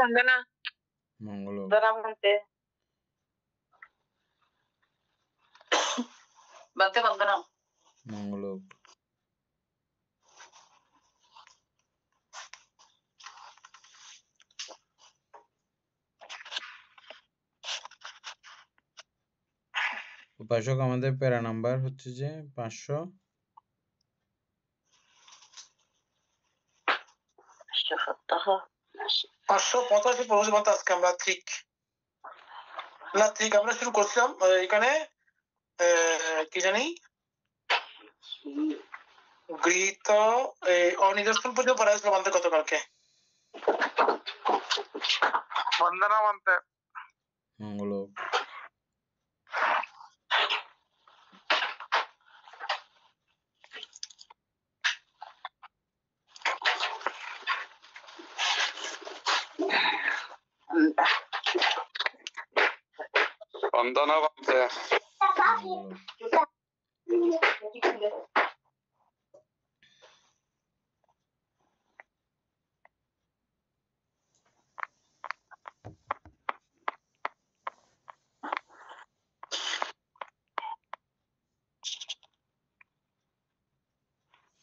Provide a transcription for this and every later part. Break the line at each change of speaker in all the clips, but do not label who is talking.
వందన
మంగళం
వందనమంతే బంతే వందనం
మంగళం উপাসক আমাদের প্যারা নাম্বার হচ্ছে যে
585 প্রশ্ন মতো আজকে আমরা ঠিক আমরা শুরু করছিলাম এখানে কি জানি গৃহীত অনিদর্শন পর্যন্ত পড়া হয়েছিল মানতে গতকালকে বন্দনা মানতে
মঙ্গলক
বন্দনা মানতে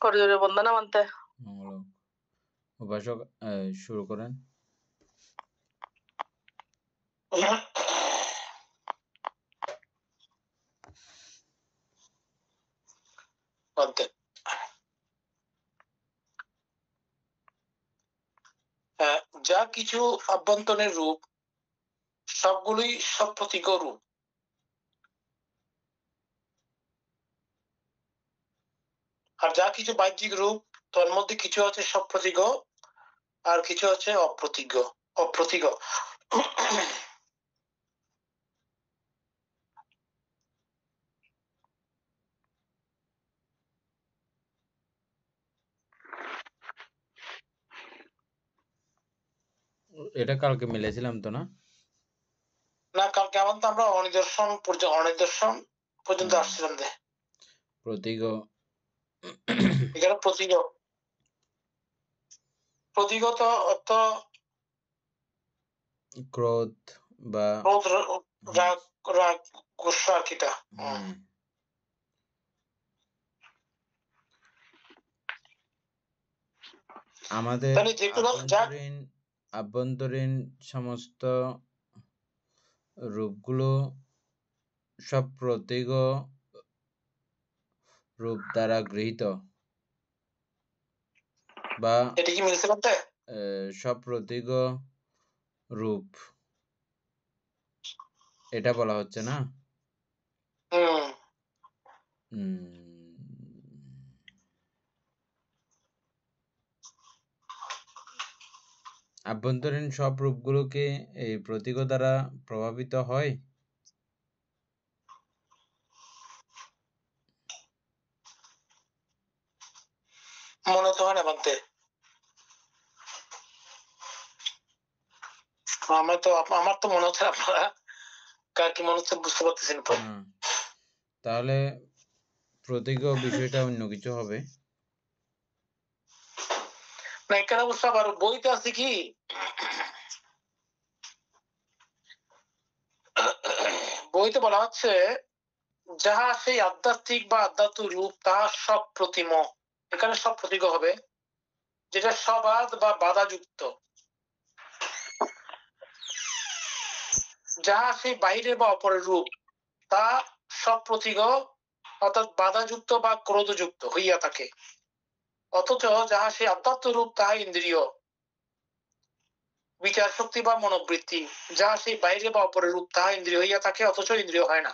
করজোরে বন্দনা মানতে
মঙ্গলক উপাসক শুরু করেন
যা কিছু আভ্যন্তরের রূপ সবগুলোই সপ্রতীক রূপ আর যা কিছু বাহ্যিক রূপ তার মধ্যে কিছু আছে সপ্রতীক আর কিছু আছে অপ্রতীক
এটা কালকে মিলেছিলাম তো না
না কালকে আমাদের আমরা অনিদর্শন পর্যন্ত আসছিলাম দে
প্রতীক
এখানে প্রতীকত অর্থ
ক্রোধ বা
রাগ গুসা আর কিটা
আমাদের আভ্যন্তরীণ সমস্ত রূপগুলো সব প্রতীক রূপ দ্বারা গৃহীত বা
এটা কি মিলছে বলতে
সব প্রতীক রূপ এটা বলা হচ্ছে না আভ্যন্তরীণ সব রূপগুলোকে এই প্রতীক দ্বারা প্রভাবিত হয়
মনে তো হয় না বলতে আমার তো মনে হচ্ছে আপনারা কার কি মনে হচ্ছে বুঝতে পারতেছেন তো
তাহলে প্রতীক বিষয়টা অন্য কিছু হবে
না এখানে বুঝতে পারো বইতে আছে কি বইতে বলা হচ্ছে যাহা সেই আধ্যাত্মিক বা আধ্যাত্মিক রূপ তাহা সব প্রতিম এখানে সব প্রতীক হবে যেটা সবাদ বা বাধাযুক্ত যাহা সেই বাইরে বা অপরের রূপ তা সব প্রতীক অর্থাৎ বাধাযুক্ত বা ক্রোধযুক্ত হইয়া থাকে অথচ যাহা সেই আধ্যাত্ম রূপ তাহা ইন্দ্রিয় বিচার শক্তি বা মনোবৃত্তি যাহা সেই বাইরে বা অপরের রূপ তাহা ইন্দ্রিয় হইয়া থাকে অথচ ইন্দ্রিয় হয় না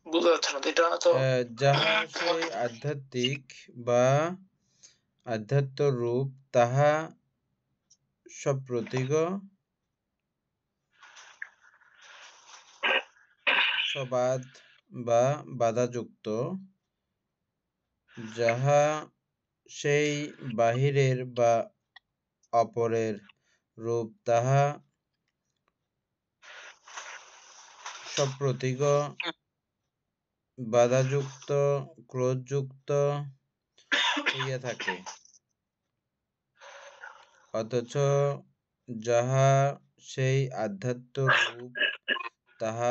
বুঝতে পারছেন এটা তো
যাহা সেই আধ্যাত্মিক বা আধ্যাত্ম রূপ তাহা সপ্রতীক সবাদ বা বাধাযুক্ত, যাহা সেই বাহিরের বা অপরের রূপ তাহা সপ্রতীক বাধাযুক্ত ক্রোধযুক্ত হইয়া থাকে, অথচ যাহা সেই আধ্যাত্ম রূপ তাহা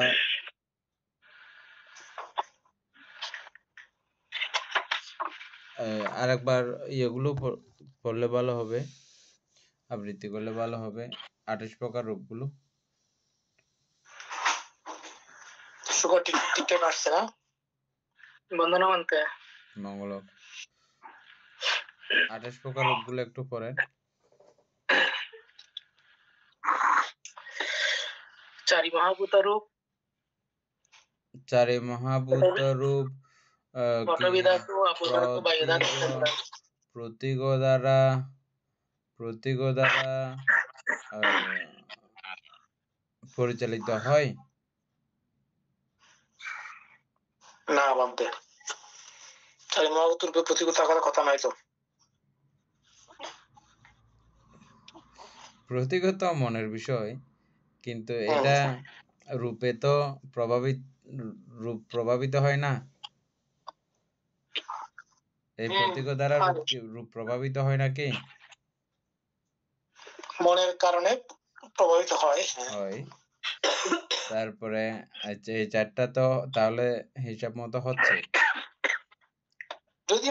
আরেকবার ইয়েগুলো পড়লে ভালো হবে, আবৃত্তি করলে ভালো হবে। 28 প্রকার রূপগুলো
সুগর ঠিক আসছে না?
বন্দনা মানতে
মঙ্গল 28 প্রকার রূপগুলো একটু পড়েন।
চারি মহাভূত রূপ,
চারি মহাভূত রূপ
পটবিধাতু অপদাতু বায়ুধাতু
প্রতীক দ্বারা পরিচালিত হয়
না বান্তে, চারি মহাভূত রূপে প্রতীক থাকার কথা নাই তো।
প্রতীক তো মনের বিষয়, কিন্তু এটা রূপে তো প্রভাবিত হয় না। এই প্রতীক দ্বারা রূপ প্রভাবিত হয় নাকি?
মনের কারণে প্রভাবিত হয়।
তারপরে আচ্ছা, এই চারটা তো তাহলে হিসাব মতো হচ্ছে।
যদি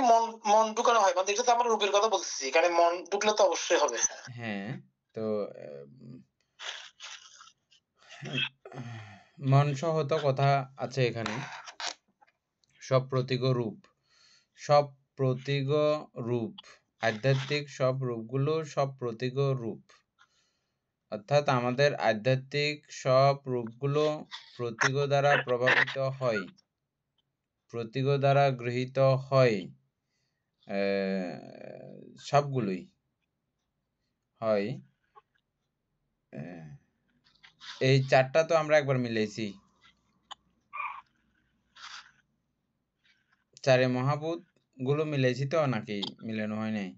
মন ঢুকানো হয়, মানে এটা তো আমরা রূপের কথা বলতেছি, এখানে মন ঢুকলে তো অবশ্যই হবে।
হ্যাঁ, তো মন সহ তো কথা আছে এখানে। সব প্রতীক রূপ আধ্যাত্মিক সব রূপগুলো সব প্রতীক রূপ, অর্থাৎ আমাদের আধ্যাত্মিক সব রূপগুলো প্রতীক দ্বারা প্রভাবিত হয়, প্রতীক দ্বারা গৃহীত হয়, সবগুলোই হয়। এই চারটা তো আমরা একবার মিলেছি। চারে মহাভূত গুলো মিলেছি তো, নাকি মিলানো হয় নাই?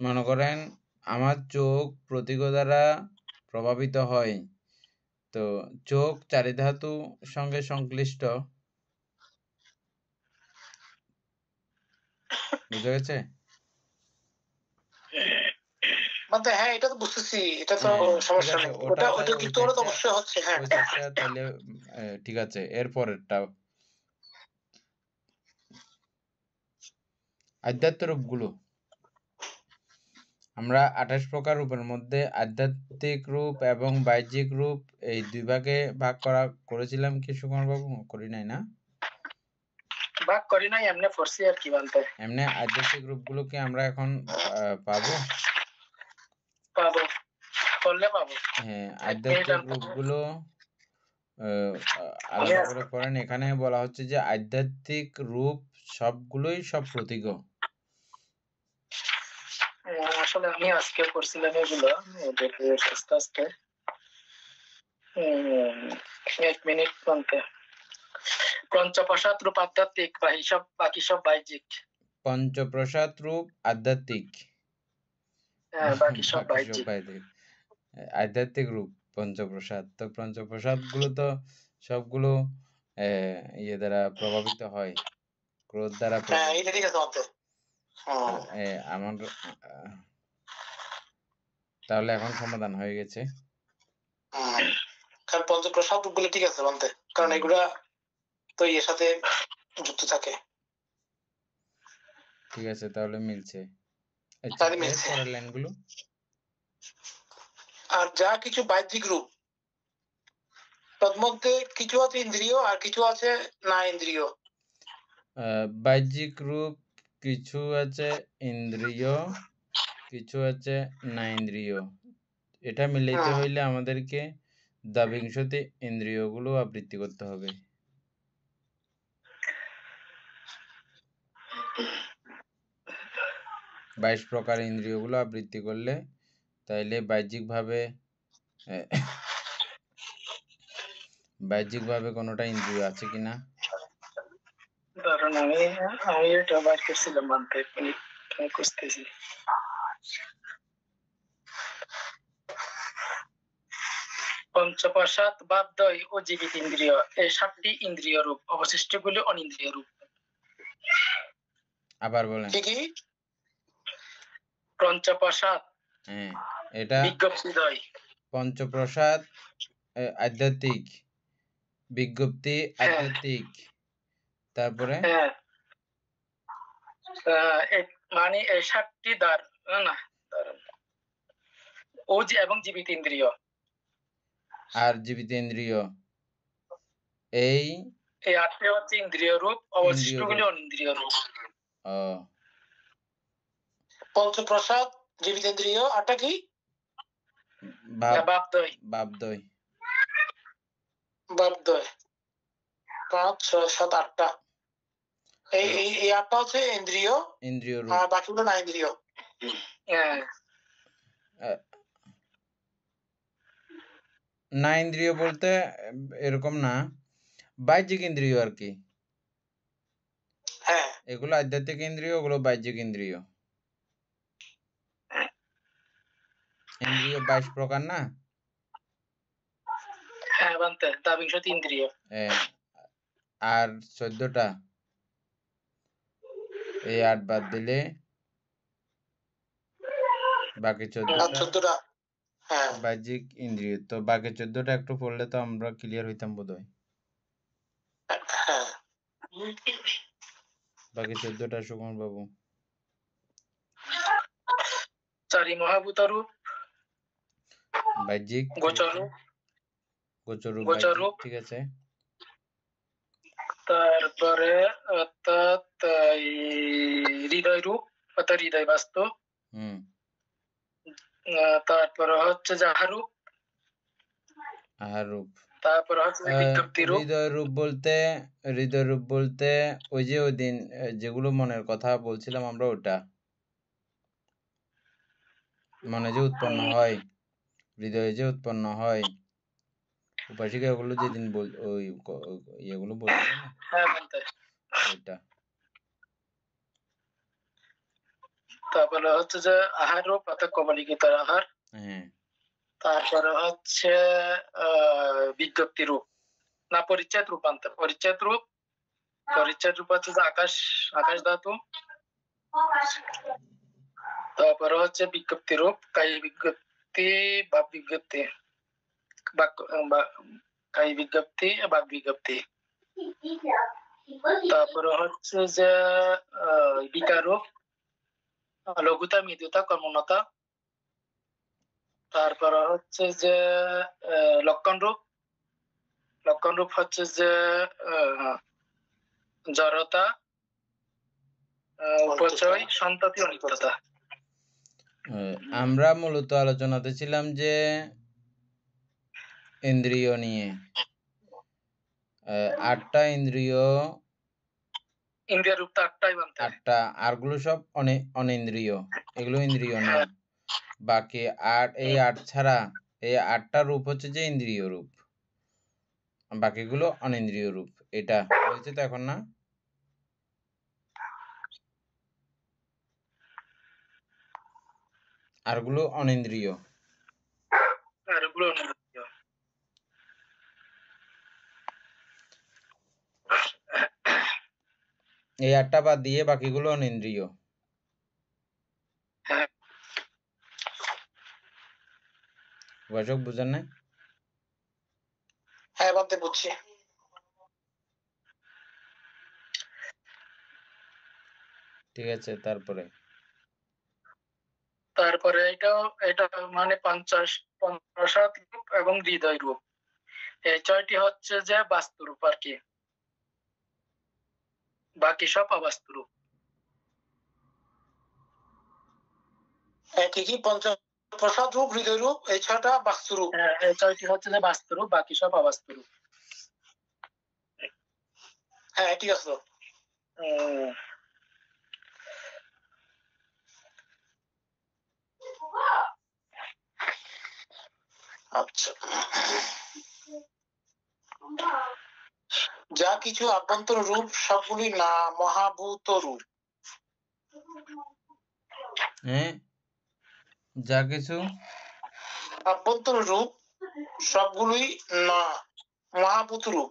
মনে করেন আমার চোখ প্রতীক দ্বারা প্রভাবিত হয়, তো চোখ চারি ধাতু সঙ্গে সংশ্লিষ্ট, বুঝা গেছে?
মানে হ্যাঁ, এটা তো বুঝতেছি, এটা তো সমস্যা নেই, ওটা যুক্ত হলে তো অবশ্যই হচ্ছে। হ্যাঁ,
তাহলে ঠিক আছে। এর পরেরটা আধ্যাত্ম রূপগুলো আমরা 28 প্রকার রূপের মধ্যে আধ্যাত্মিক রূপ এবং বাহ্যিক রূপ এই দুই ভাগে ভাগ করেছিলাম কি সুকুমার বাবু? করি নাই না?
ভাগ করি নাই, এমনি পড়ছি আর কি বলতে।
এমনি আধ্যাত্মিক রূপগুলোকে আমরা এখন পাবো।
করলে পাবো।
হ্যাঁ, আধ্যাত্মিক রূপগুলো আলাদা করে পড়েন। এখানে বলা হচ্ছে যে আধ্যাত্মিক রূপ সবগুলোই সব প্রতীক।
আসলে আমি আজকে করছিলাম এগুলো, আস্তে আস্তে। 1 মিনিট বলতে, পঞ্চপ্রসাদ রূপ আধ্যাত্মিক, বাকি সব বাহ্যিক।
পঞ্চপ্রসাদ রূপ আধ্যাত্মিক,
বাকি সব বাহ্যিক।
আধ্যাত্মিক রূপ পঞ্চপ্রসাদ। তো পঞ্চপ্রসাদ গুলো তো সবগুলো ইয়ে দ্বারা প্রভাবিত হয়, ক্রোধ দ্বারা আমার। তাহলে এখন সমাধান হয়ে গেছে।
কারণ পঞ্চপ্রসাদ গুলো ঠিক আছে বলতে, কারণ এগুলা তো এর সাথে যুক্ত থাকে।
ঠিক আছে, তাহলে মিলছে। পরের লাইনগুলো,
আর যা কিছু বাহ্যিক রূপ, তার মধ্যে কিছু আছে ইন্দ্রিয় আর কিছু আছে না ইন্দ্রিয়।
বাহ্যিক রূপ কিছু আছে ইন্দ্রিয়, কিছু আছে না ইন্দ্রিয়। এটা মিলাইতে হইলে আমাদেরকে দ্বাবিংশতি ইন্দ্রিয়গুলো আবৃত্তি করতে হবে। 22 প্রকার ইন্দ্রিয়গুলো আবৃত্তি করলে তাইলে বাহ্যিকভাবে কোনোটা ইন্দ্রিয় আছে কিনা?
ধরুন আমি এটা বাইর করছিলাম মানতে খুঁজতেছি। পঞ্চপ্রসাদ বাদ্যয় ও জীবিত ইন্দ্রিয় এই 7টি ইন্দ্রিয় রূপ, অবশিষ্টগুলি অনিন্দ্রিয় রূপ।
আবার বলেন।
কি
পঞ্চপ্রসাদ
হ্যাঁ, এটা
বিজ্ঞপ্তিদ্বয়।
পঞ্চপ্রসাদ আধ্যাত্মিক, বিজ্ঞপ্তি আধ্যাত্মিক, তারপরে
হ্যাঁ, মানে এই 7টি দ্বার না ও এবং জীবিত ইন্দ্রিয়
আর জীবিত ইন্দ্রিয় এই
8টি হচ্ছে ইন্দ্রিয় রূপ, অবশিষ্টগুলি অনিন্দ্রিয় রূপ।
পঞ্চপ্রসাদ, জীবিতেন্দ্রিয়, 8টা কি?
বাপদ্বয়।
5, 6, 7, 8টা। এই 8টা হচ্ছে ইন্দ্রিয়
রূপ,
আর বাকিগুলো না ইন্দ্রিয়।
না ইন্দ্রিয় বলতে এরকম না, বাহ্যিক ইন্দ্রিয় আর কি।
হ্যাঁ,
এগুলো আধ্যাত্মিক ইন্দ্রিয়, ওগুলো বাহ্যিক ইন্দ্রিয়। ইন্দ্রিয় 22 প্রকার না?
হ্যাঁ বানতে দ্বাবিংশতি ইন্দ্রিয়।
আর 14টা, এই 8 বাদ দিলে বাকি 14টা বাহ্যিক ইন্দ্রিয়। তো বাকি 14টা একটু পড়লে তো আমরা ক্লিয়ার হইতাম বোধহয়। বাকি 14টা সুকুমার বাবু।
4 মহাভূত রূপ,
বাহ্যিক,
গোচর রূপ,
ঠিক আছে।
তারপরে অর্থাৎ হৃদয় রূপ, অর্থাৎ হৃদয় বাস্তব। তারপরে হচ্ছে আহার রূপ, তারপরে হচ্ছে বিজ্ঞপ্তি রূপ।
হৃদয় রূপ বলতে ওই যে ওই দিন যেগুলো মনের কথা বলছিলাম আমরা, ওটা মনে যে উৎপন্ন হয়, হৃদয়ে যে উৎপন্ন হয়, উপাসিকা ওগুলো যেদিন ওই ইয়েগুলো বলছিল না, ওইটা।
তারপরে হচ্ছে যে আহার রূপ, অর্থাৎ কমলিকিতার আহার। তারপরে হচ্ছে বিজ্ঞপ্তি রূপ না পরিচ্ছেদ রূপ আনতে, পরিচ্ছেদ রূপ হচ্ছে যে আকাশ ধাতু। তারপরে হচ্ছে বিজ্ঞপ্তি রূপ, কায়ী বিজ্ঞপ্তি, ভাব বিজ্ঞপ্তি, কায়ী বিজ্ঞপ্তি, বাক বিজ্ঞপ্তি। তারপরে হচ্ছে যে বিকার রূপ, লঘুতা, মৃদুতা, কর্মণতা। তারপরে হচ্ছে যে লক্ষণ রূপ হচ্ছে যে জড়তা, উপচয়, সন্ততি, অনিত্যতা।
আমরা মূলত আলোচনাতে ছিলাম যে ইন্দ্রিয় নিয়ে, 8টা ইন্দ্রিয়
রূপ তো 8টাই বানতে,
8টা, আরগুলো সব অনিন্দ্রিয়, এগুলো ইন্দ্রিয় না। বাকি 8, এই 8 ছাড়া এই 8টা রূপ হচ্ছে যে ইন্দ্রিয় রূপ, বাকিগুলো অনিন্দ্রিয় রূপ। এটা হয়েছে তো এখন না? আরগুলো অনিন্দ্রিয়। এই 8টা বাদ দিয়ে বাকিগুলো অনিন্দ্রিয়। উপাসক বুঝেন না?
হ্যাঁ বানতে বুঝছি।
ঠিক আছে, তারপরে
এটা মানে পঞ্চপ্রসাদ রূপ এবং হৃদয় রূপ, এই 6টি হচ্ছে যে বাস্তু রূপ আর কি, বাকি সব অবাস্তু রূপ।
ঠিকই, পঞ্চপ্রসাদ রূপ, হৃদয় রূপ, এই 6টা বাস্তু রূপ।
এই 6টি হচ্ছে যে বাস্তু রূপ, বাকি সব অবাস্তু রূপ।
হ্যাঁ ঠিক আছে। আচ্ছা, যা কিছু আভ্যন্তর রূপ সবগুলি না মহাভূত রূপ।
হ্যাঁ, যা কিছু
আভ্যন্তর রূপ সবগুলোই না মহাভূত রূপ।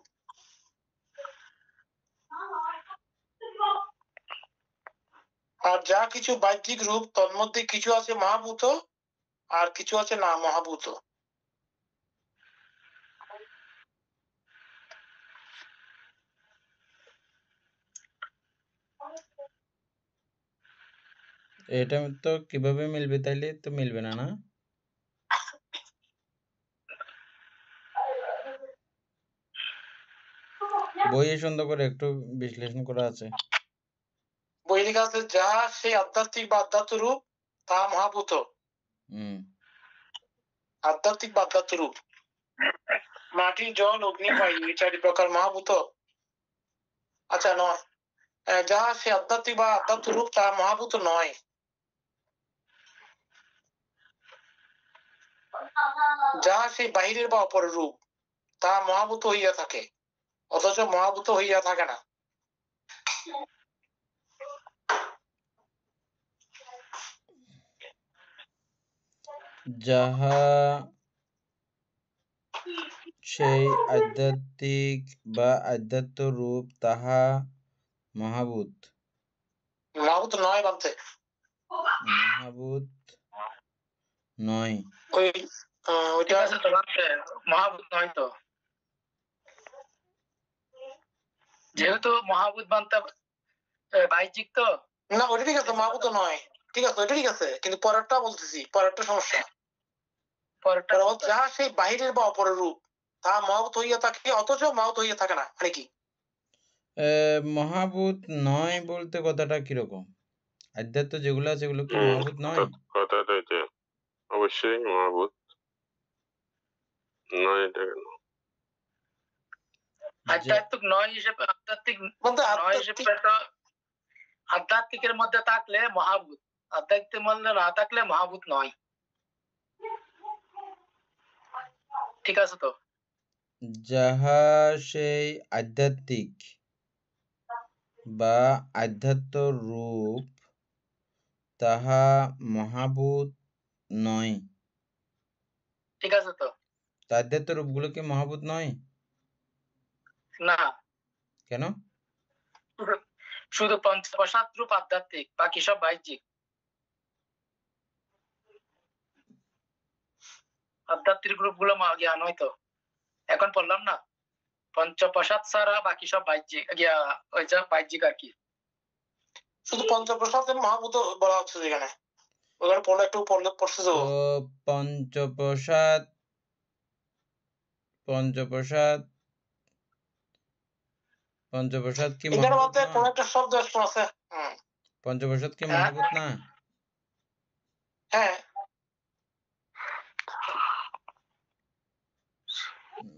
আর যা কিছু বাহ্যিক রূপ তন্মধ্যে কিছু আছে মহাভূত আর কিছু আছে না মহাভূত।
এটা তো কিভাবে মিলবে? তাইলে তো মিলবে না, না? বইয়ে সুন্দর করে একটু বিশ্লেষণ করা আছে।
বই লেখা আছে, যা সেই আধ্যাত্মিক বা আধ্যাত্ম রূপ তা মহাভূত। আধ্যাত্মিক বা আধ্যাত্ম রূপ, মাটি, জল, অগ্নি, বায়ু এই 4 প্রকার মহাভূত। আচ্ছা, নয়। যা সে আধ্যাত্মিক বা আধ্যাত্ম রূপ তা মহাভূত নয়। যা সেই বাহিরের বা অপরের রূপ তা মহাভূত হইয়া থাকে, অথচ মহাভূত হইয়া থাকে না।
যাহা সেই আধ্যাত্মিক বা আধ্যাত্ম রূপ তাহা মহাভূত।
মহাভূত নয় বানতে,
মহাভূত নয়।
ওইটা
আছে তো বানতে, মহাভূত নয় তো, যেহেতু মহাভূত বানতে বাহ্যিক তো।
না, ওইটা ঠিক আছে, মহাভূত নয়, ঠিক আছে, ওইটা ঠিক আছে, কিন্তু পরেরটা বলতেছি, পরেরটা সমস্যা। পরেরটা যাহা সেই বাহিরের বা অপরের রূপ তা মহাভূত হইয়া থাকে, অথচ মহাভূত হইয়া থাকে না, মানে কি?
মহাভূত নয় বলতে কথাটা কিরকম? আধ্যাত্ম যেগুলো আছে সেগুলো কি মহাভূত নয়?
কথাটা এটা অবশ্যই মহাভূত নয়। এটা কেন?
আধ্যাত্মিক নয় হিসেবে, আধ্যাত্মিক নয় হিসেবে তো আধ্যাত্মিকের মধ্যে থাকলে মহাভূত, আধ্যাত্মিক মধ্যে না থাকলে মহাভূত নয়। ঠিক আছে তো?
যাহা সেই আধ্যাত্মিক বা আধ্যাত্ম রূপ তাহা মহাভূত নয়।
ঠিক আছে তো?
আধ্যাত্ম রূপগুলো কি মহাভূত নয়?
না।
কেন?
শুধু পঞ্চপ্রসাদ রূপ আধ্যাত্মিক, বাকি সব বাহ্যিক। আধ্যাত্মিক রূপ গুলো জ্ঞান হয় তো, এখন বললাম না, পঞ্চপ্রসাদ ছাড়া বাকি সব বাহ্যিক, ওই যে বাহ্যিক আর কি।
শুধু পঞ্চপ্রসাদের মহাভূত বলা হচ্ছে যেখানে, ওখানে পড়লে একটু পড়ছে তো।
পঞ্চপ্রসাদ পঞ্চপ্রসাদ পঞ্চপ্রসাদ কি
এখানে
মহাভূত
মধ্যে
না?
কোন একটা শব্দ আছে।
পঞ্চপ্রসাদ কি মহাভূত না?
হ্যাঁ,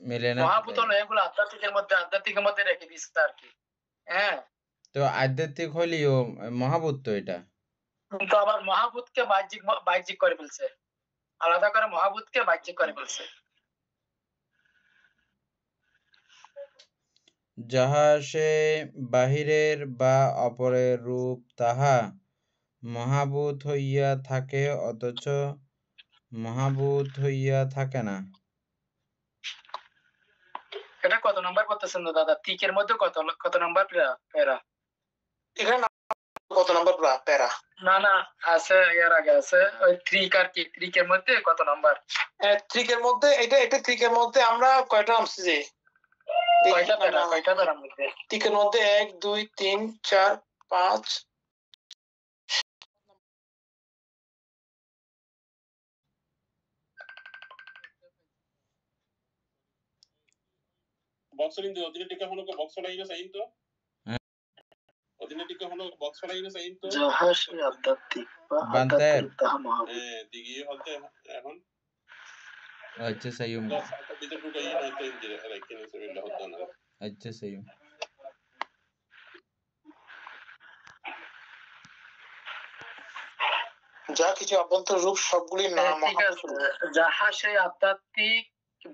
মিলে না।
মহাভূত নয়, এগুলো আধ্যাত্মিকের মধ্যে রেখে দিচ্ছে আর কি। হ্যাঁ,
তো আধ্যাত্মিক হইলেও মহাভূত তো এটা।
কিন্তু আবার মহাভূতকে বাহ্যিক করে ফেলছে, আলাদা করে মহাভূতকে বাহ্যিক করে ফেলছে।
যাহা সে বাহিরের বা অপরের রূপ তাহা মহাভূত হইয়া থাকে, অথচ মহাভূত হইয়া থাকে না।
এটা কত নাম্বার করতেছেন দাদা? তিকের মধ্যে কত নাম্বার প্যারা?
এখানে কত নাম্বার প্যারা?
না না, আছে, এর আগে আছে ওই ত্রিক আর কি, ত্রিকের মধ্যে কত নাম্বার?
ত্রিকের মধ্যে এটা ত্রিকের মধ্যে আমরা কয়টা নামছি যে?
কয়টা প্যারা মধ্যে?
ত্রিকের মধ্যে 1 2 3 4 5।
বক্সলিং দিও দিনে টিকা হলো বক্সলাইনে সাইন তো অদিনে টিকা হলো বক্সলাইনে সাইন তো
যাহা সে আধ্যাত্মিক বা আধ্যাত্মিক তাহা মহাভূত।
দিগিয়ে হলতে এখন
আচ্ছা সহিম।
সাথে ভিতর ঢুকাই নয়তো ইঞ্জিরে রাখিনে সেবিল্লাহ তাআলা।
আচ্ছা সহিম।
যা কিছু অভ্যন্তর রূপ সবগুলি না
ঠিক আছে, যাহা সেই আধ্যাত্মিক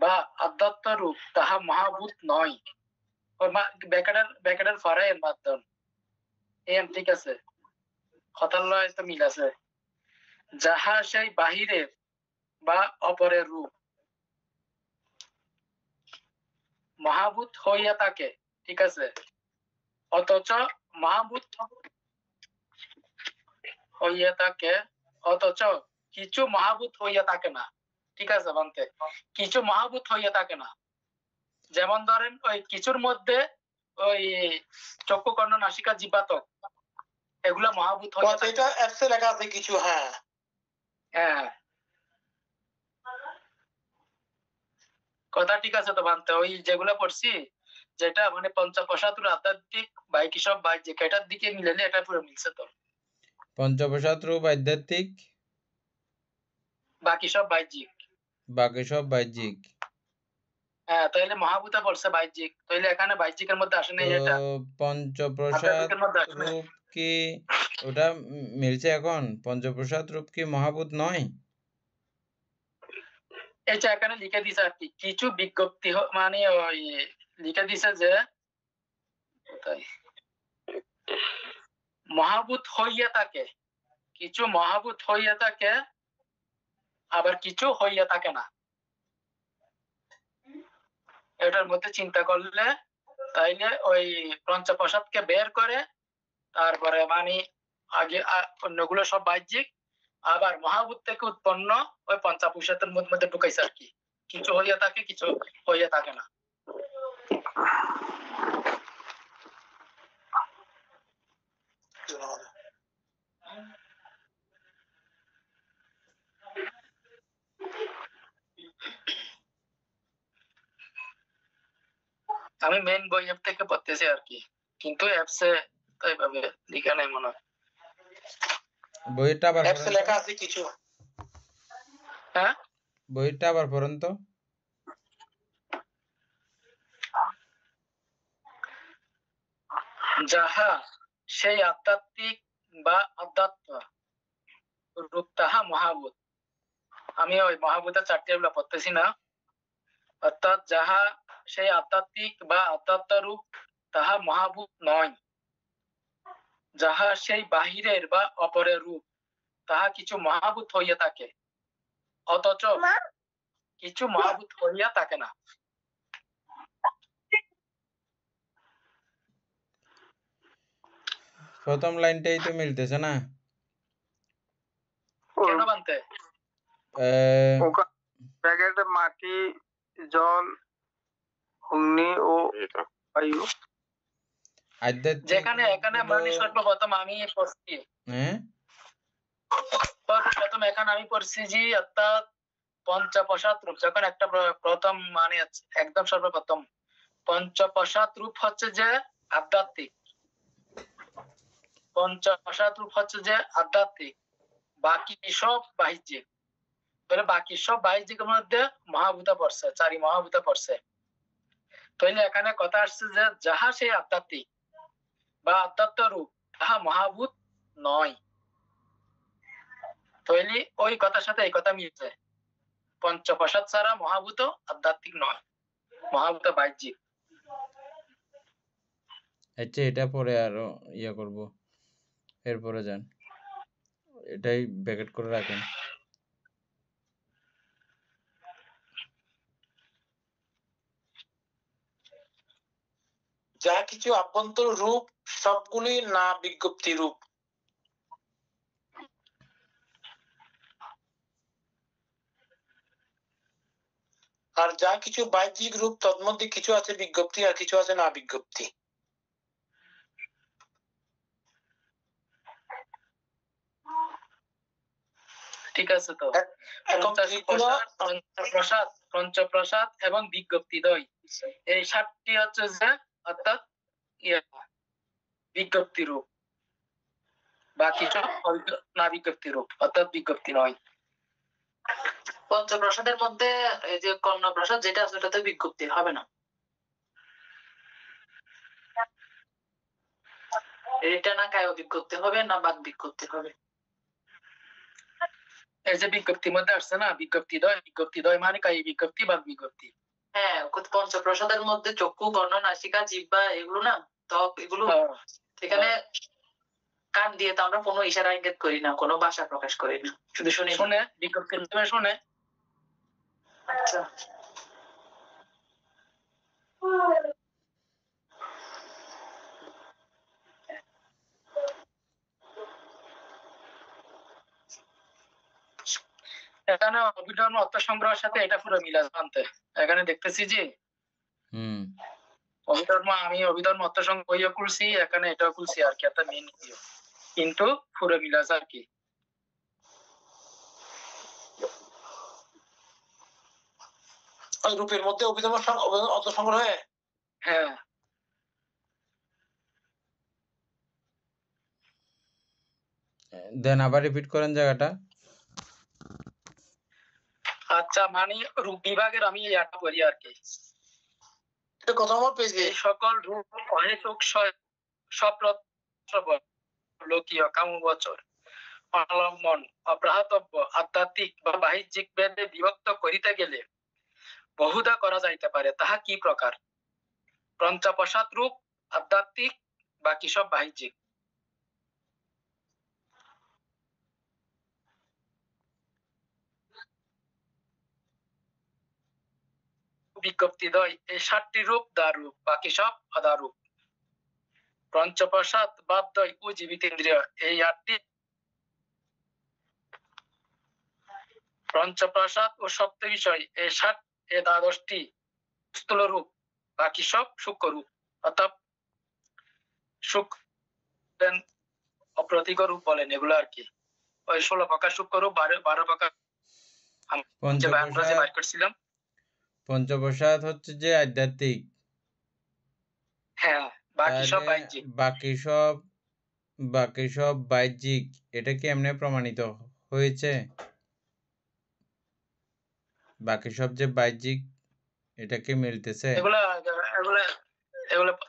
বা আধ্যাত্ম রূপ তাহা মহাভূত নয়। ব্যাকেটের ফরাই এর মাধ্যম ঠিক আছে, কথার লয় তো মিল আছে। যাহা সেই বাহিরের বা অপরের রূপ মহাভূত হইয়া থাকে, ঠিক আছে, অথচ মহাভূত হইয়া থাকে, অথচ কিছু মহাভূত হইয়া থাকে না, ঠিক আছে বানতে, কিছু মহাভূত হইয়া থাকে না। যেমন ধরেন ওই কিছুর মধ্যে ওই চক্ষু কর্ণ নাসিকা জিহ্বাতক এগুলা মহাভূত হইয়া থাকে।
এটা অ্যাপসে লেখা আছে কিছু। হ্যাঁ
হ্যাঁ, কথা ঠিক আছে তো বানতে, ওই যেগুলা পড়ছি যেটা মানে পঞ্চপ্রসাদ আধ্যাত্মিক বাকি সব বাহ্যিক, এটার দিকে মিলালে এটা পুরো মিলছে তো।
পঞ্চপ্রসাদ রূপ আধ্যাত্মিক,
বাকি সব বাহ্যিক।
বাকি সব বাহ্যিক।
হ্যাঁ, তাইলে মহাভূতা পড়ছে বাহ্যিক, তাইলে এখানে বাহ্যিকের মধ্যে আসে না এটা।
পঞ্চপ্রসাদ রূপ কি ওটা মিলছে এখন? পঞ্চপ্রসাদ রূপ কি মহাভূত নয়?
এটা এখানে লিখে দিছে আর কি, কিছু বিজ্ঞপ্তি মানে ওই লিখে দিছে যে মহাভূত হইয়া থাকে, কিছু মহাভূত হইয়া থাকে, আবার কিছু হইয়া থাকে না। এটার মধ্যে চিন্তা করলে তাইলে ওই পঞ্চপ্রসাদকে বের করে তারপরে মানে আগে অন্যগুলো সব বাহ্যিক, আবার মহাভূত থেকে উৎপন্ন ওই পঞ্চপ্রসাদের মধ্যে ঢুকাইছে আর কি, কিছু হইয়া থাকে কিছু হইয়া থাকে না। আমি মেইন বই অ্যাপ থেকে পড়তেছি আর কি, কিন্তু অ্যাপসে এইভাবে লেখা নাই মনে হয়।
বইটা আবার
অ্যাপসে লেখা আছে কিছু।
হ্যাঁ,
বইটা আবার পড়েন তো।
যাহা সেই আধ্যাত্মিক বা আধ্যাত্ম রূপ তাহা মহাভূত। আমি ওই মহাভূতের চারটি এগুলো পড়তেছি না। অর্থাৎ যাহা সেই আধ্যাত্মিক বা আধ্যাত্ম রূপ তাহা মহাভূত নয়। যাহা সেই বাহিরের বা অপরের রূপ তাহা কিছু মহাভূত হইয়া থাকে, অথচ কিছু মহাভূত হইয়া থাকে না।
প্রথম লাইনটাই তো মিলতেছে না
কেন বানতে?
প্যাকেটে মাটি, জল, অগ্নি ও বায়ু।
যেখানে এখানে মানে সর্বপ্রথম আমি পড়ছি, প্রথম এখানে আমি পড়ছি যে অর্থাৎ পঞ্চপ্রসাদ রূপ যখন একটা প্রথম মানে একদম সর্বপ্রথম পঞ্চপ্রসাদ রূপ হচ্ছে যে আধ্যাত্মিক, পঞ্চপ্রসাদ রূপ হচ্ছে যে আধ্যাত্মিক, বাকি সব বাহ্যিক। তাহলে বাকি সব বাহ্যিকের মধ্যে মহাভূতা পড়ছে, চারি মহাভূতা পড়ছে। তাহলে এখানে কথা আসছে যে যাহা সেই আধ্যাত্মিক বা আধ্যাত্ম রূপ তাহা মহাভূত নয়। তাহলে ওই কথার সাথে এই কথা মিলছে, পঞ্চপ্রসাদ ছাড়া মহাভূত আধ্যাত্মিক নয়, মহাভূত বাহ্যিক।
আচ্ছা, এটা পরে আরো ইয়া করব, এরপরে যান, এটাই ব্যাকেট করে রাখেন।
যা কিছু আভ্যন্তর রূপ সবগুলি না বিজ্ঞপ্তি রূপ। আর যা কিছু বাহ্যিক রূপ তন্মধ্যে কিছু আছে বিজ্ঞপ্তি আর কিছু আছে না বিজ্ঞপ্তি।
ঠিক আছে তো। পঞ্চপ্রসাদ এবং বিজ্ঞপ্তি দ্বয়, এই সাতটি হচ্ছে যে অর্থাৎ বিজ্ঞপ্তি রূপ, বাকি সব না বিজ্ঞপ্তি রূপ অর্থাৎ বিজ্ঞপ্তি নয়। পঞ্চপ্রসাদের মধ্যে এই যে কর্ণপ্রসাদ যেটা আছে ওটাতে বিজ্ঞপ্তি হবে না, এটা না কায় বিজ্ঞপ্তি হবে না বাক বিজ্ঞপ্তি হবে। এই যে বিজ্ঞপ্তির মধ্যে আসছে না বিজ্ঞপ্তিদ্বয় মানে কি বিজ্ঞপ্তি বা বিজ্ঞপ্তি।
হ্যাঁ, পঞ্চপ্রসাদের মধ্যে চক্ষু, কর্ণ, নাসিকা, জিহ্বা এগুলো না, ত্বক, এগুলো সেখানে কান দিয়ে তো আমরা কোনো ইশারা ইঙ্গিত করি না, কোনো ভাষা প্রকাশ করি না, শুধু শুনে
বিজ্ঞপ্তির মাধ্যমে শুনে।
আচ্ছা,
এখানে অভিধর্ম অর্থ সংগ্রহের সাথে এটা পুরো মিল আছে আনতে। এখানে দেখতেছি যে অভিধর্ম অর্থ সংগ্রহ বইও খুলছি, এখানে এটাও খুলছি আর কি, একটা মেন কিন্তু পুরো মিল আছে আর কি।
ওই রূপের মধ্যে অভিধর্ম অর্থ সংগ্রহে।
হ্যাঁ,
দেন আবার রিপিট করেন জায়গাটা।
আচ্ছা, মানে রূপ বিভাগের আমি একটা বলি আর কি।
কত নম্বর পেজে?
সকল রূপ অহেতুক লোকীয় কামবচর অবলম্বন অপ্রাহতব্য আধ্যাত্মিক বা বাহ্যিক ভেদে বিভক্ত করিতে গেলে বহুধা করা যাইতে পারে। তাহা কি প্রকার? পঞ্চপ্রসাদ রূপ, আধ্যাত্মিক, বাকি সব বাহ্যিক। বিজ্ঞপ্তিদ্বয় এই 7টি রূপ দারূপ, বাকি সব অদারূপ। পঞ্চপ্রসাদ বাদ্যয় ও জীবিত ইন্দ্রিয় এই 8টি। পঞ্চপ্রসাদ ও সপ্ত বিষয় এই 7 এ দ্বাদশটি স্থূল রূপ, বাকি সব সূক্ষ্ম রূপ। অর্থাৎ সূক্ষ্ম অপ্রতীক রূপ বলেন এগুলো আর কি। ওই 16 প্রকার সূক্ষ্ম রূপ, 12 প্রকার বাইর করছিলাম।
পঞ্চপ্রসাদ হচ্ছে যে আধ্যাত্মিক।
হ্যাঁ, বাকি সব বাহ্যিক।
বাকি সব বাহ্যিক। এটা কি এমনি প্রমাণিত হয়েছে? বাকি সব যে বাহ্যিক এটা কি মিলতেছে?
এগুলা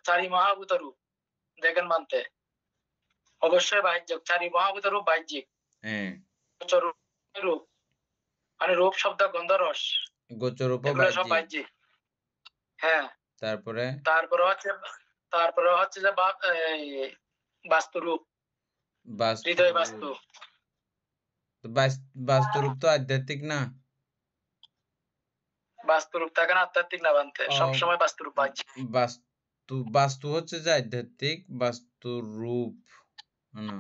চারি মহাভূত রূপ দেখেন মানতে অবশ্যই বাহ্যিক। চারি মহাভূত রূপ বাহ্যিক।
হ্যাঁ,
রূপ মানে রূপ শব্দ গন্ধ রস
গোচর রূপ
সব বাহ্যিক। হ্যাঁ, তারপরে হচ্ছে যে বাস্তু রূপ, হৃদয় বাস্তু।
বাস্তু রূপ তো আধ্যাত্মিক না?
বাস্তু রূপ থাকে না, আধ্যাত্মিক না বানতে সবসময় বাস্তু রূপ বাহ্যিক।
বাস্তু হচ্ছে যে আধ্যাত্মিক, বাস্তু রূপ না।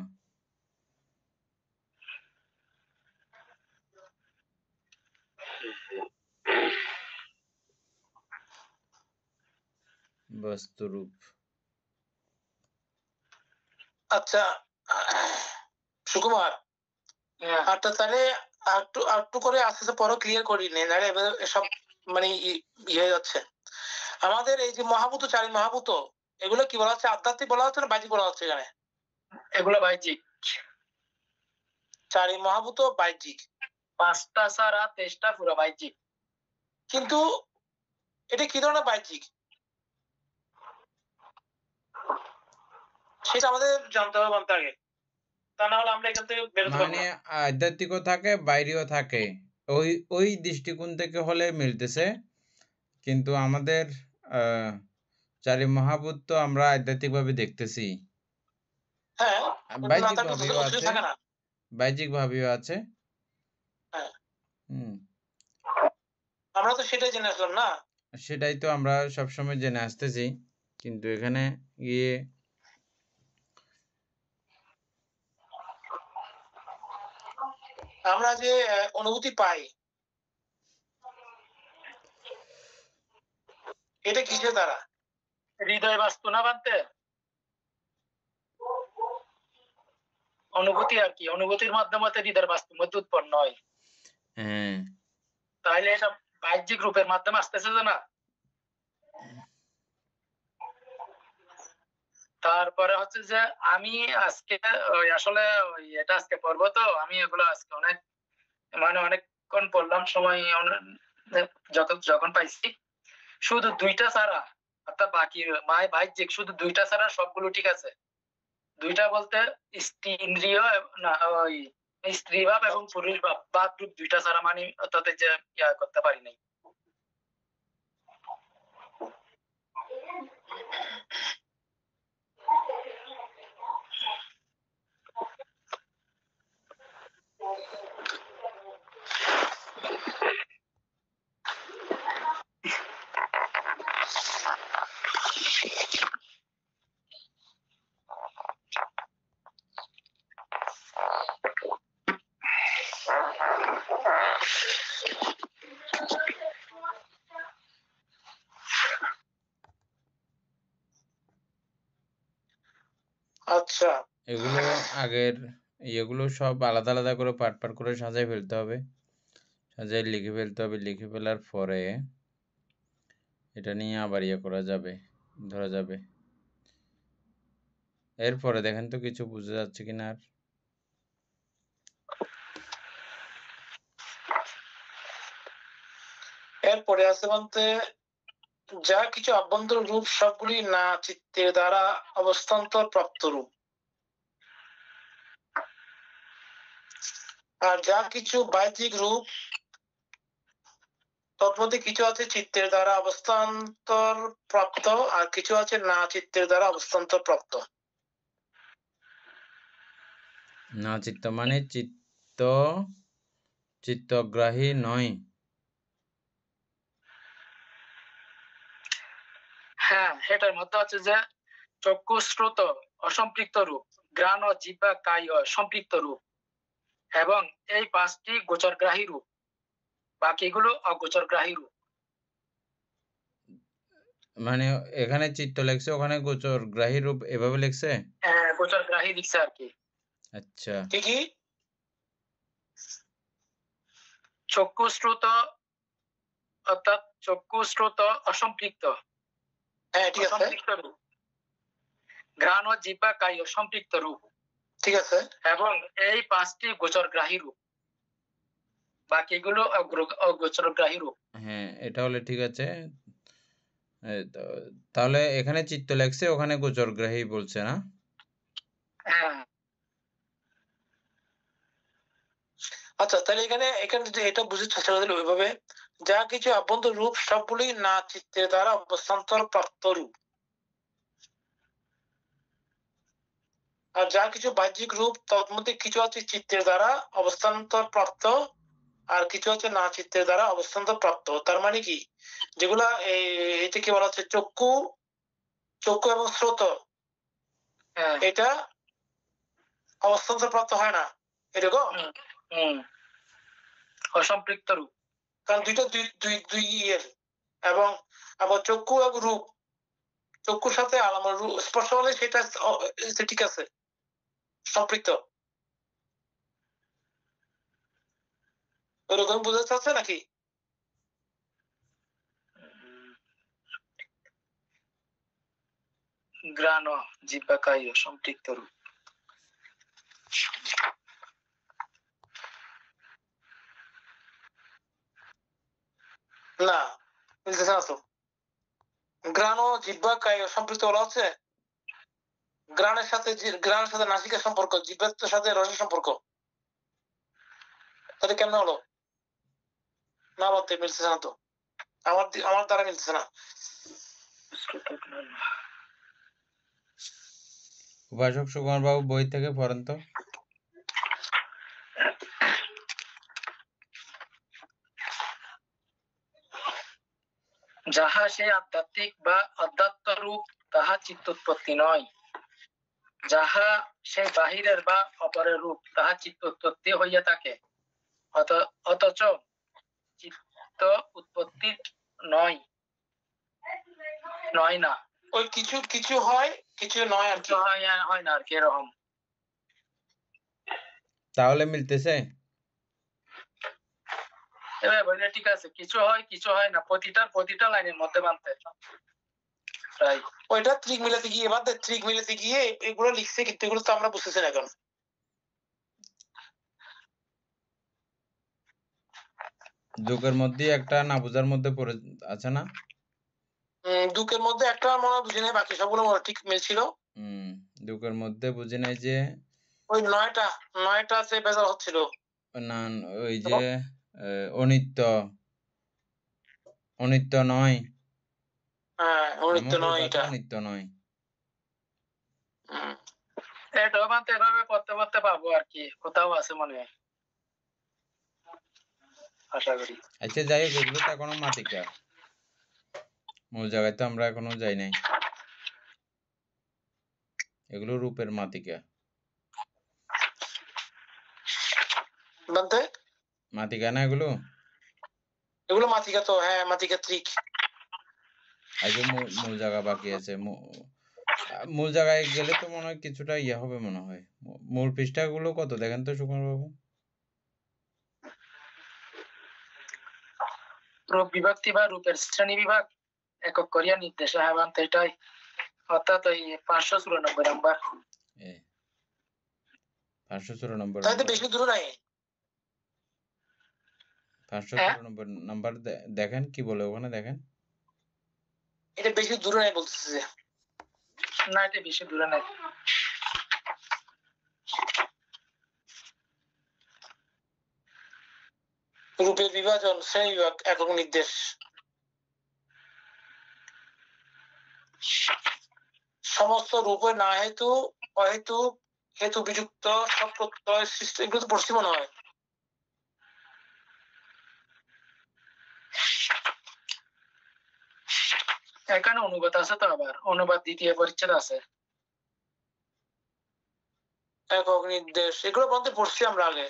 বাস্তু রূপ।
আচ্ছা সুকুমার, আচ্ছা তাহলে একটু করে আস্তে আস্তে পরে ক্লিয়ার করি নে, নাহলে সব মানে ইয়ে যাচ্ছে। আমাদের এই যে মহাভূত, চারি মহাভূত, এগুলো কি বলা হচ্ছে? আধ্যাত্মিক বলা হচ্ছে না বাহ্যিক বলা হচ্ছে এখানে?
এগুলো বাহ্যিক।
চারি মহাভূত বাহ্যিক,
5টা ছাড়া 23টা পুরো বাহ্যিক।
কিন্তু এটা কি ধরনের বাহ্যিক সেটা আমাদের জানতে হবে বানতে আগে, তা না হলে আমরা এখান থেকে বেরোতে পারবো না।
মানে আধ্যাত্মিকও থাকে বাইরেও থাকে, ওই দৃষ্টিকোণ থেকে হলে মিলতেছে। কিন্তু আমাদের চারি মহাভূত তো আমরা আধ্যাত্মিক ভাবে দেখতেছি।
হ্যাঁ,
বাহ্যিক ভাবেও আছে, বাহ্যিক ভাবেও আছে।
আমরা তো সেটাই জেনে আসলাম না?
সেটাই তো আমরা সবসময় জেনে আসতেছি, কিন্তু এখানে গিয়ে
আমরা যে অনুভূতি পাই এটা কিসের দ্বারা?
হৃদয় বাস্তু না বানতে অনুভূতি আর কি, অনুভূতির মাধ্যমে হৃদয়ের বাস্তু মধ্যে উৎপন্ন হয়। তাহলে এটা বাহ্যিক রূপের মাধ্যমে আসতেছে না। তারপরে হচ্ছে যে আমি আজকে আসলে এটা আজকে পড়বো, তো আমি এগুলো আজকে অনেকক্ষণ পড়লাম, সময় যখন পাইছি। শুধু 2টা ছাড়া, অর্থাৎ বাকি বাহ্যিক শুধু 2টা ছাড়া সবগুলো ঠিক আছে। 2টা বলতে ইন্দ্রিয় না, ওই স্ত্রী ভাব এবং পুরুষ ভাব বাদ রূপ দুইটা ছাড়া মানে অর্থাৎ যে ইয়া করতে পারি নাই।
আচ্ছা,
এগুলো আগের এগুলো সব আলাদা আলাদা করে পার্ট পার্ট করে সাজাই ফেলতে হবে, সাজাই লিখে ফেলতে হবে। লিখে ফেলার পরে এটা নিয়ে আবার ইয়ে করা যাবে, ধরা যাবে। এরপরে দেখেন তো কিছু বুঝা যাচ্ছে কিনা আর।
এরপরে আছে বলতে যা কিছু আভ্যন্তর রূপ সবগুলি না চিত্তের দ্বারা অবস্থান্তর প্রাপ্ত রূপ, আর যা কিছু বাহ্যিক রূপ তন্মধ্যে কিছু আছে চিত্তের দ্বারা অবস্থান্তর প্রাপ্ত আর কিছু আছে না চিত্তের দ্বারা অবস্থান্তর প্রাপ্ত।
না চিত্ত মানে চিত্তগ্রাহী নয়।
হ্যাঁ, এটার মধ্যে হচ্ছে যে চক্ষু শ্রোত অসম্পৃক্ত রূপ, ঘ্রাণ ও জিহ্বা কায় সম্পৃক্ত রূপ এবং এই 5টি গোচরগ্রাহী রূপ, বাকিগুলো অগোচরগ্রাহী রূপ।
মানে এখানে চিত্ত লেখছে, ওখানে গোচরগ্রাহী রূপ এভাবে লেখছে।
হ্যাঁ, গোচরগ্রাহী লিখছে আর কি।
আচ্ছা,
ঠিকই।
চক্ষু শ্রোত অর্থাৎ চক্ষু শ্রোত অসম্পৃক্ত,
হ্যাঁ ঠিক আছে,
অসম্পৃক্ত রূপ, ঘ্রাণ ও জিহ্বা কায় সম্পৃক্ত রূপ,
ঠিক আছে।
এবং এই 5টি গোচরগ্রাহী রূপ, বাকিগুলো অগোচরগ্রাহী রূপ।
হ্যাঁ এটা হলে ঠিক আছে। তাহলে এখানে চিত্ত লেখছে, ওখানে গোচরগ্রাহী বলছে না?
হ্যাঁ।
আচ্ছা, তাহলে এখানে যে এটা বুঝে চেষ্টা করে দিল ওইভাবে, যা কিছু আভ্যন্তর রূপ সবগুলি না চিত্তের দ্বারা অবস্থান্তর প্রাপ্ত রূপ, আর যা কিছু বাহ্যিক রূপ তন্মধ্যে কিছু আছে চিত্তের দ্বারা অবস্থান্তর প্রাপ্ত আর কিছু আছে না চিত্তের দ্বারা অবস্থান্তর প্রাপ্ত। তার মানে কি, যেগুলা এটা কি বলা হচ্ছে চক্ষু এবং স্রোত, এটা অবস্থান্তর প্রাপ্ত হয় না, এরকম
অসম্পৃক্ত রূপ,
কারণ দুইটা দুই ইয়ের। এবং আবার চক্ষু এবং রূপ, চক্ষুর সাথে আমার স্পর্শ হলে সেটা ঠিক আছে, সম্পৃক্ত। ওরকম বোঝা যাচ্ছে নাকি?
ঘ্রাণ ও জিহ্বা কায় সম্পৃক্ত রূপ।
না, মিলতেছে না তো। ঘ্রাণ ও জিহ্বা কায় সম্পৃক্ত বলা হচ্ছে, ঘ্রাণের সাথে নাসিকার সম্পর্ক, জিহ্বার সাথে রসের সম্পর্ক, তাহলে কেমন হলো? না বলতে মিলতেছে না তো, আমার দ্বারা মিলতেছে না।
উপাসক সুকুমার বাবু বই থেকে পড়েন তো।
যাহা সে আধ্যাত্মিক বা অধ্যাত্ম রূপ তাহা চিত্তোৎপত্তি নয়, যাহা সে বাহিরের বা অপরের রূপ তাহা চিত্তোৎপত্তি হইয়া থাকে, অথচ চিত্ত উৎপত্তি নয় না।
ওই কিছু হয়, কিছু নয় আর কি,
হয় না আর কি, এরকম।
তাহলে মিলতেছে?
এবার বললে ঠিক আছে, কিছু হয় কিছু হয় না, প্রতিটা লাইনের মধ্যে বানতে প্রায়।
ওইটা ত্রিক মিলাতে গিয়ে ত্রিক মিলাতে গিয়ে এগুলো লিখছে, কিন্তু এগুলো তো আমরা বুঝতেছি না এখন।
দুঃখের মধ্যে একটা না বুঝার মধ্যে পড়ে আছে না?
দুঃখের মধ্যে একটা মনে বুঝি নাই, বাকি সবগুলো মনে ঠিক মিলছিল।
দুঃখের মধ্যে বুঝি নাই যে
ওই নয়টা যে বেজার হচ্ছিল
না ওই যে অনিত্য অনিত্য নয়,
হ্যাঁ অনিত্য
আমাদের
নয়
কথা
এটা
অনিত্য নয়।
এটাও মানতে এভাবে পড়তে পড়তে পাবো আর কি, কোথাও আছে মনে হয়, আশা করি।
আচ্ছা যাই হোক, এগুলো তো এখনো মাতিকা, মূল জায়গায় তো আমরা এখনো যাই নাই, এগুলো রূপের মাতিকা।
বলতে
মাতিকা না এগুলো?
এগুলো মাতিকা তো, হ্যাঁ মাতিকা ত্রিক।
আচ্ছা মূল জায়গা বাকি আছে, মূল জায়গায় গেলে তো মনে হয় কিছুটা ইয়ে হবে মনে হয়। মূল পৃষ্ঠাগুলো কত দেখেন তো সুকুমার বাবু?
রূপ বিভক্তি বা রূপের শ্রেণী বিভাগ একক করিয়া নির্দেশ হাবান্ত, এটাই অর্থাৎ ওই 594 নাম্বার।
594
তাই তো বেশি দূর নাই।
594 নাম্বার দেখেন কি বলে ওখানে, দেখেন।
এটা বেশি দূরে নাই বলতেছে যে।
না এটা বেশি দূরে নাই।
রূপের বিভাজন শ্রেণী বিভাগ একক নির্দেশ। সমস্ত রূপে না হেতু অহেতু হেতু বিযুক্ত সব প্রত্যয় সৃষ্টি, এগুলো তো পড়ছি মনে হয়।
এখানে অনুবাদ আছে তো, আবার অনুবাদ দ্বিতীয় পরিচ্ছেদ আছে।
একক নির্দেশ এগুলো বলতে পড়ছি আমরা আগে।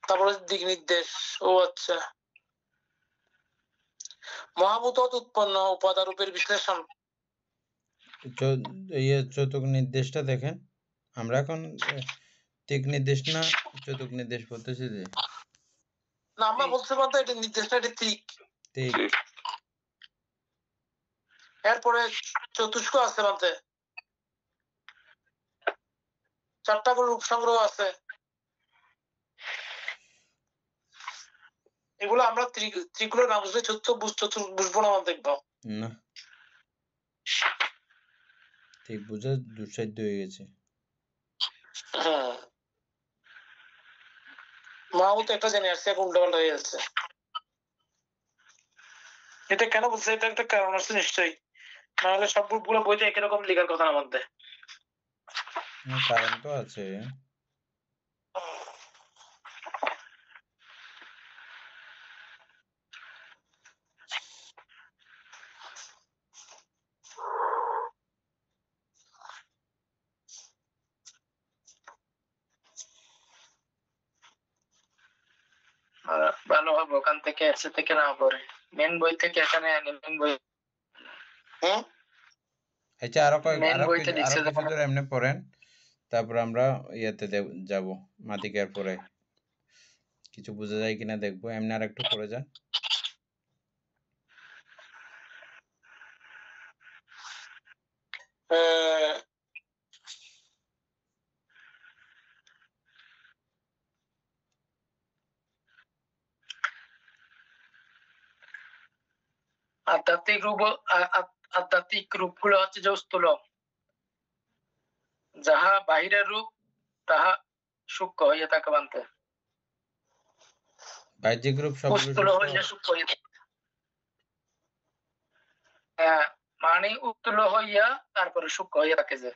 তারপরে দিক নির্দেশ। ও আচ্ছা। মহাভূত উৎপন্ন উপাদান রূপের বিশ্লেষণ।
চতুক নির্দেশটা দেখেন। আমরা এখন দিক নির্দেশ না চতুক নির্দেশ বলতেছি যে।
না আমরা বলতে পারতো এটা নির্দেশটা এটা ঠিক। এরপরে চতুষ্ক আছে বলতে, 4টা করে রূপ সংগ্রহ আছে। এগুলো আমরা ত্রিকুলের না বুঝলে বুঝবো না দেখবো
না, ঠিক বুঝে দুঃসাধ্য হয়ে গেছে।
মাও তো একটা জেনে আসছে, এখন উল্টাপাল্টা হয়ে যাচ্ছে। এটা কেন বলছে, এটা একটা কারণ আছে নিশ্চয়ই, নাহলে সব গ্রুপগুলো বইতে একই রকম লেখার কথা না বলতে।
কারণ তো আছে।
ভালো হবে ওখান থেকে এসে থেকে না পড়ে, মেন বই থেকে এখানে মেন বই।
আচ্ছা আরো কিছু দূর এমনি পড়েন, তারপর আমরা ইয়াতে যাব মাতিকার পরে কিছু বোঝা যায় কিনা দেখবো। এমনি আর একটু পড়ে যান।
আধ্যাত্মিক রূপগুলো হচ্ছে যে স্থূল, যাহা বাহিরের রূপ তাহা সূক্ষ্ম হইয়া থাকে মানতে।
বাহ্যিক রূপ
স্থূল হইয়া সূক্ষ্ম হইয়া থাকে, মানে স্থূল হইয়া তারপরে সূক্ষ্ম হইয়া থাকে যে।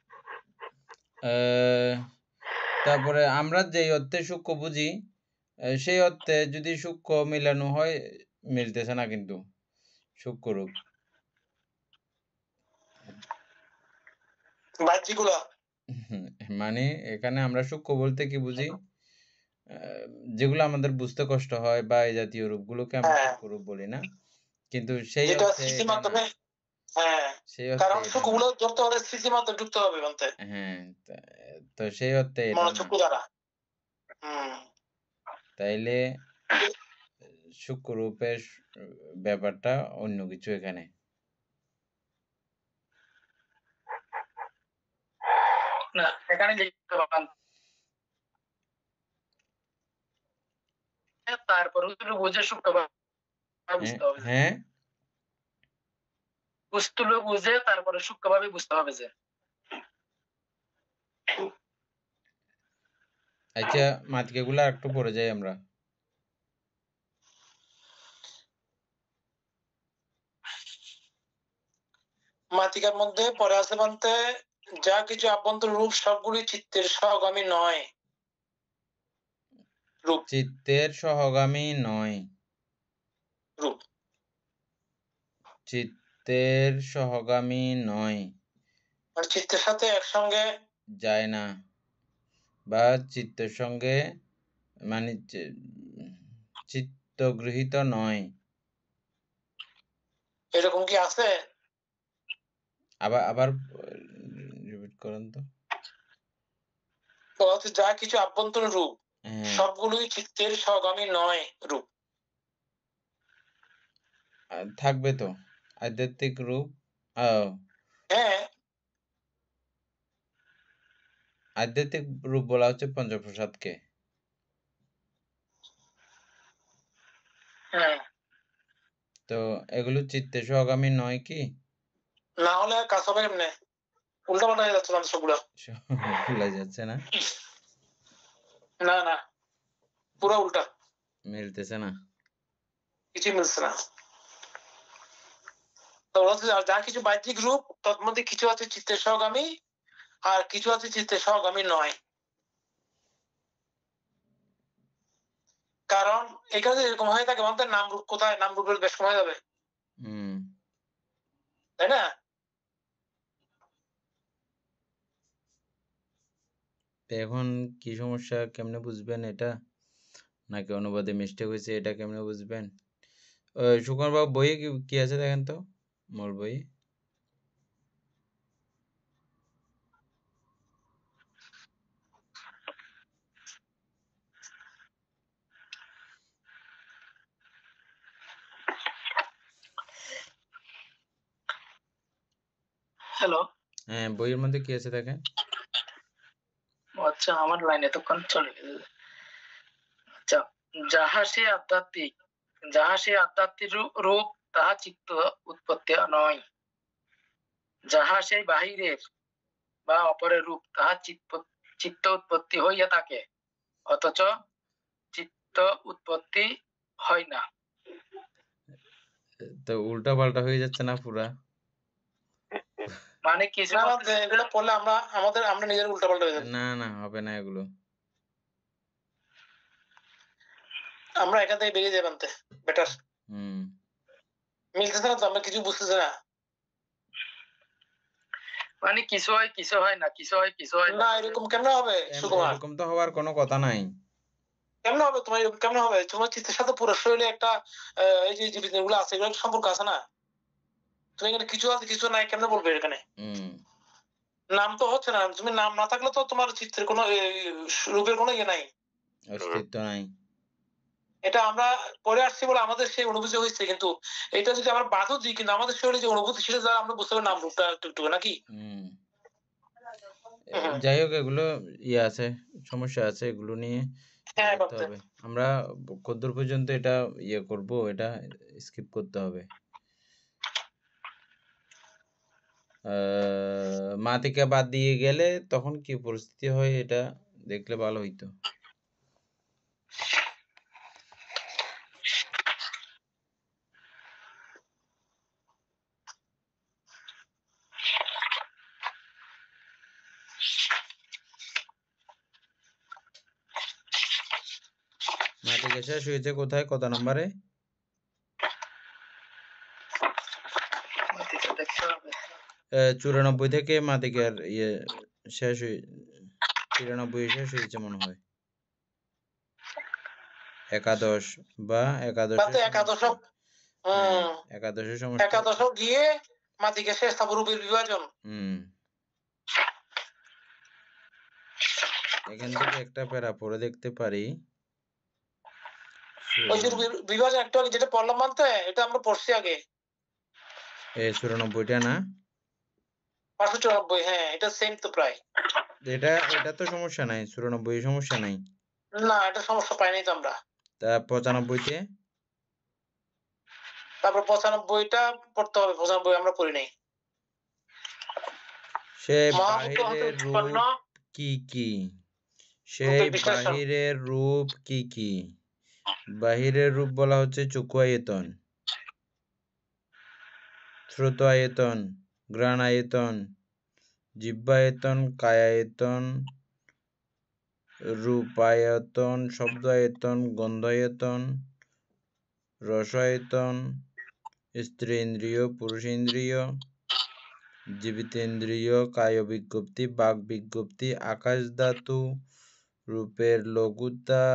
তারপরে আমরা যে অর্থে সূক্ষ্ম বুঝি সেই অর্থে যদি সূক্ষ্ম মিলানো হয় মিলতেছে না কিন্তু সূক্ষ্ম রূপ মানে এখানে আমরা সূক্ষ্ম বলতে কি বুঝি, যেগুলো আমাদের বুঝতে কষ্ট হয় বা এই জাতীয় রূপগুলোকে আমরা সূক্ষ্ম রূপ বলি না, কিন্তু সেই অর্থে হ্যাঁ, তো সেই অর্থে তাইলে সূক্ষ্ম রূপের ব্যাপারটা অন্য কিছু এখানে।
না এখানে লিখতে পারেন, তারপর বুঝে সূক্ষ্মভাবে বুঝতে হবে।
হ্যাঁ
স্থূল বুঝে তারপরে সূক্ষ্মভাবে বুঝতে হবে যে।
আচ্ছা মাতিকাগুলো একটু পড়ে যাই আমরা।
মাতিকার মধ্যে পরে আছে বলতে যা কিছু আভ্যন্তর রূপ সবগুলি চিত্তের সহগামী নয়। রূপ
চিত্তের সহগামী নয়।
রূপ
চিত্তের সহগামী নয়
মানে চিত্তের সাথে একসঙ্গে
যায় না, বা চিত্তের সঙ্গে মানে চিত্তগৃহীত নয়।
এরকম কি আছে?
আবার আবার রিপিট করেন তো।
বলতে যা কিছু আভ্যন্তরীণ রূপ সবগুলোই চিত্তের সহগামী নয় রূপ।
থাকবে তো আধ্যাত্মিক রূপ।
হ্যাঁ
আধ্যাত্মিক রূপ বলা হচ্ছে পঞ্চপ্রসাদকে।
হ্যাঁ
তো এগুলো চিত্তের সহগামী নয় কি?
না হলে কাজ হবে কেমনে? উল্টা পাল্টা হয়ে যাচ্ছে মানুষ সবগুলো।
ভুলা যাচ্ছে না,
না না পুরো উল্টা,
মিলতেছে না,
কিছু মিলছে না। তো যা কিছু বাহ্যিক রূপ তার মধ্যে কিছু আছে চিত্তের সহগামী আর কিছু আছে চিত্তের সহগামী নয়। কারণ এখানে এরকম হয়ে থাকে বলতে নাম রূপ কোথায়, নাম রূপের বেশ কমে যাবে, তাই না?
এখন কি সমস্যা, কেমনে বুঝবেন এটা? নাকি অনুবাদে মিস্টেক হয়েছে, এটা কেমনে বুঝবেন? সুকুমার বাবু বইয়ে কি আছে দেখেন তো, মোর বই।
হ্যালো,
হ্যাঁ বইয়ের মধ্যে কি আছে দেখেন।
আচ্ছা আমার লাইন এতক্ষণ চলে গেছে। আচ্ছা, যাহা সে আধ্যাত্মিক রূপ তাহা চিত্ত উৎপত্তি নয়। যাহা সেই বাহিরের বা অপরের রূপ তাহা চিত্ত উৎপত্তি হইয়া থাকে, অথচ চিত্ত উৎপত্তি হয় না।
তো উল্টা পাল্টা হয়ে যাচ্ছে না পুরা?
মানে কিছু
এগুলো পড়লে আমরা নিজের উল্টা পাল্টা হয়ে যাবে।
না না হবে না এগুলো,
আমরা এখান থেকে বেরিয়ে যাবেন বেটার। মিলতেছে না তো, আমরা কিছু বুঝতেছি না।
মানে কিছু হয় কিছু হয় না, কিছু হয় কিছু হয়
না। এরকম কেমনে হবে সুকুমার?
এরকম তো হওয়ার কোনো কথা নাই।
কেমনে হবে তোমার, এরকম কেমনে হবে? তোমার চিত্তের সাথে পুরো শরীরে একটা এই যে জীবিতগুলো আছে এগুলো সম্পর্ক আছে না? তুমি এখানে কিছু আছে কিছু নাই কেমনে বলবে? এখানে নাম তো হচ্ছে না, তুমি নাম না থাকলে তো তোমার চিত্রের কোনো রূপের কোনো ইয়ে নাই,
অস্তিত্ব নাই।
এটা আমরা পরে আসছি বলে আমাদের সেই অনুভূতি হয়েছে, কিন্তু এটা যদি আমরা বাদও দিই কিন্তু আমাদের শরীরে যে অনুভূতি সেটা দ্বারা আমরা বুঝতে পারি নাম রূপটা একটু নাকি।
যাই হোক এগুলো ইয়ে আছে, সমস্যা আছে, এগুলো নিয়ে করতে হবে। আমরা কতদূর পর্যন্ত এটা ইয়ে করব, এটা স্কিপ করতে হবে। মাতিকা বাদ দিয়ে গেলে তখন কি পরিস্থিতি হয় এটা দেখলে ভালো হইতো। মাতিকা শেষ হয়েছে কোথায়, কত নম্বরে? চুরানব্বই থেকে মাতিকার ইয়ে শেষ 93 শেষ হয়েছে মনে হয়। একাদশ বা একাদশের সমস্যা।
একাদশ গিয়ে মাতিকা শেষ, তারপর রূপের বিভাজন।
এখান থেকে একটা প্যারা পড়ে দেখতে পারি।
ওই যে বিভাজন একটু আগে যেটা পড়লাম বলতে এটা আমরা পড়ছি আগে,
94টা না
594। হ্যাঁ এটা সেম তো প্রায়।
এটা তো সমস্যা নাই, 94 সমস্যা নাই।
না এটা সমস্যা পাইনি তো আমরা।
তা 95তে,
তারপর 95টা পড়তে হবে। 95 আমরা পড়ি নাই।
সে বাহিরের রূপ কি কি সেই
বিশ্লেষণ।
বাহিরের রূপ কি কি? বাহিরের রূপ বলা হচ্ছে চক্ষু আয়তন, শ্রোত আয়তন, ঘ্রাণ আয়তন, জিহ্বায়তন, কায়ায়তন, রূপায়তন, শব্দায়তন, গন্ধায়তন, রসায়তন, স্ত্রীন্দ্রিয়, পুরুষেন্দ্রিয়, জীবিতেন্দ্রিয়, কায় বিজ্ঞপ্তি, বাক বিজ্ঞপ্তি, আকাশ ধাতু, রূপের লঘুতা,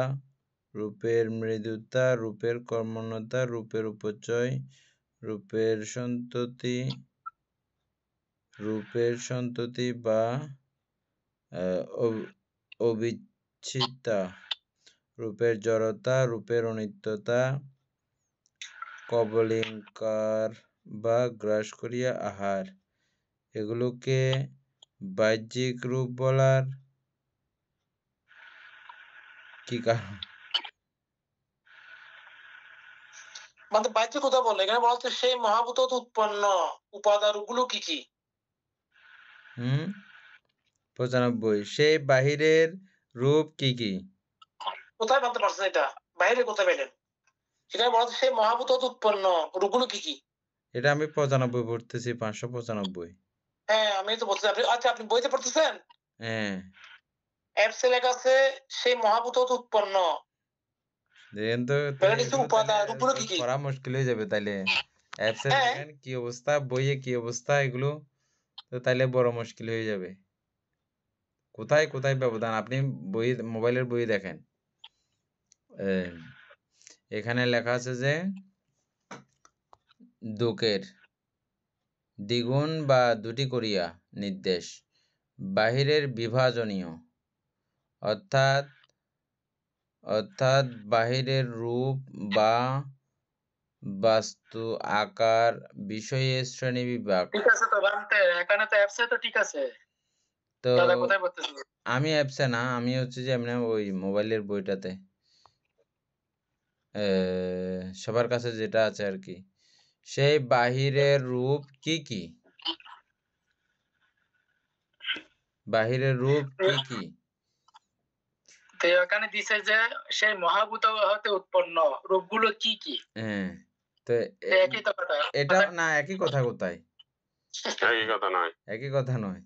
রূপের মৃদুতা, রূপের কর্মণ্যতা, রূপের উপচয়, রূপের সন্ততি বা অবিচ্ছিন্নতা, রূপের জড়তা, রূপের অনিত্যতা, কবলিঙ্কার বা গ্রাস করিয়া আহার, এগুলোকে বাহ্যিক রূপ বলার কি কারণ?
মানে বাহ্যিক কথা বলে এখানে বলা হচ্ছে সেই মহাভূত উৎপন্ন উপাদান গুলো কি কি?
95 সেই বাহিরের রূপ কি কি?
কোথায় জানতে পারছেন এটা? বাইরে কোথায় পেলেন? সেখানে বলা হচ্ছে সেই মহাভূত উৎপন্ন রূপগুলো কি কি?
এটা আমি 95 পড়তেছি, 595।
হ্যাঁ আমি তো বলছি। আচ্ছা আপনি বইতে পড়তেছেন?
হ্যাঁ,
অ্যাপসে লেখা আছে সেই মহাভূত উৎপন্ন
দেখেন তো
উপাদান রূপগুলো কি কি?
পড়া মুশকিল হয়ে যাবে তাইলে। অ্যাপসে দেখেন কি অবস্থা, বইয়ে কি অবস্থা, এগুলো তো তাইলে বড় মুশকিল হয়ে যাবে। কোথায় কোথায় ব্যবধান আপনি বই, মোবাইলের বই দেখেন। এখানে লেখা আছে যে দুকের দ্বিগুণ বা দুটি করিয়া নির্দেশ বাহিরের বিভাজনীয়, অর্থাৎ বাহিরের রূপ বা বাস্তু, আকার, বিষয়ে শ্রেণী বিভাগ।
ঠিক আছে তো বানতে, এখানে তো অ্যাপসে তো ঠিক আছে।
তো
দাদা কোথায় পড়তেছেন?
আমি অ্যাপসে না, আমি হচ্ছে যে এমনি ওই মোবাইলের বইটাতে, সবার কাছে যেটা আছে আর কি। সেই বাহিরের রূপ কি কি? বাহিরের রূপ কি কি?
তো এখানে দিছে যে সেই মহাভূত হতে উৎপন্ন রূপগুলো কি কি?
হ্যাঁ, তো
একই তো কথা।
এটা না, একই কথা কোথায়?
একই কথা নয়।
একই কথা নয়,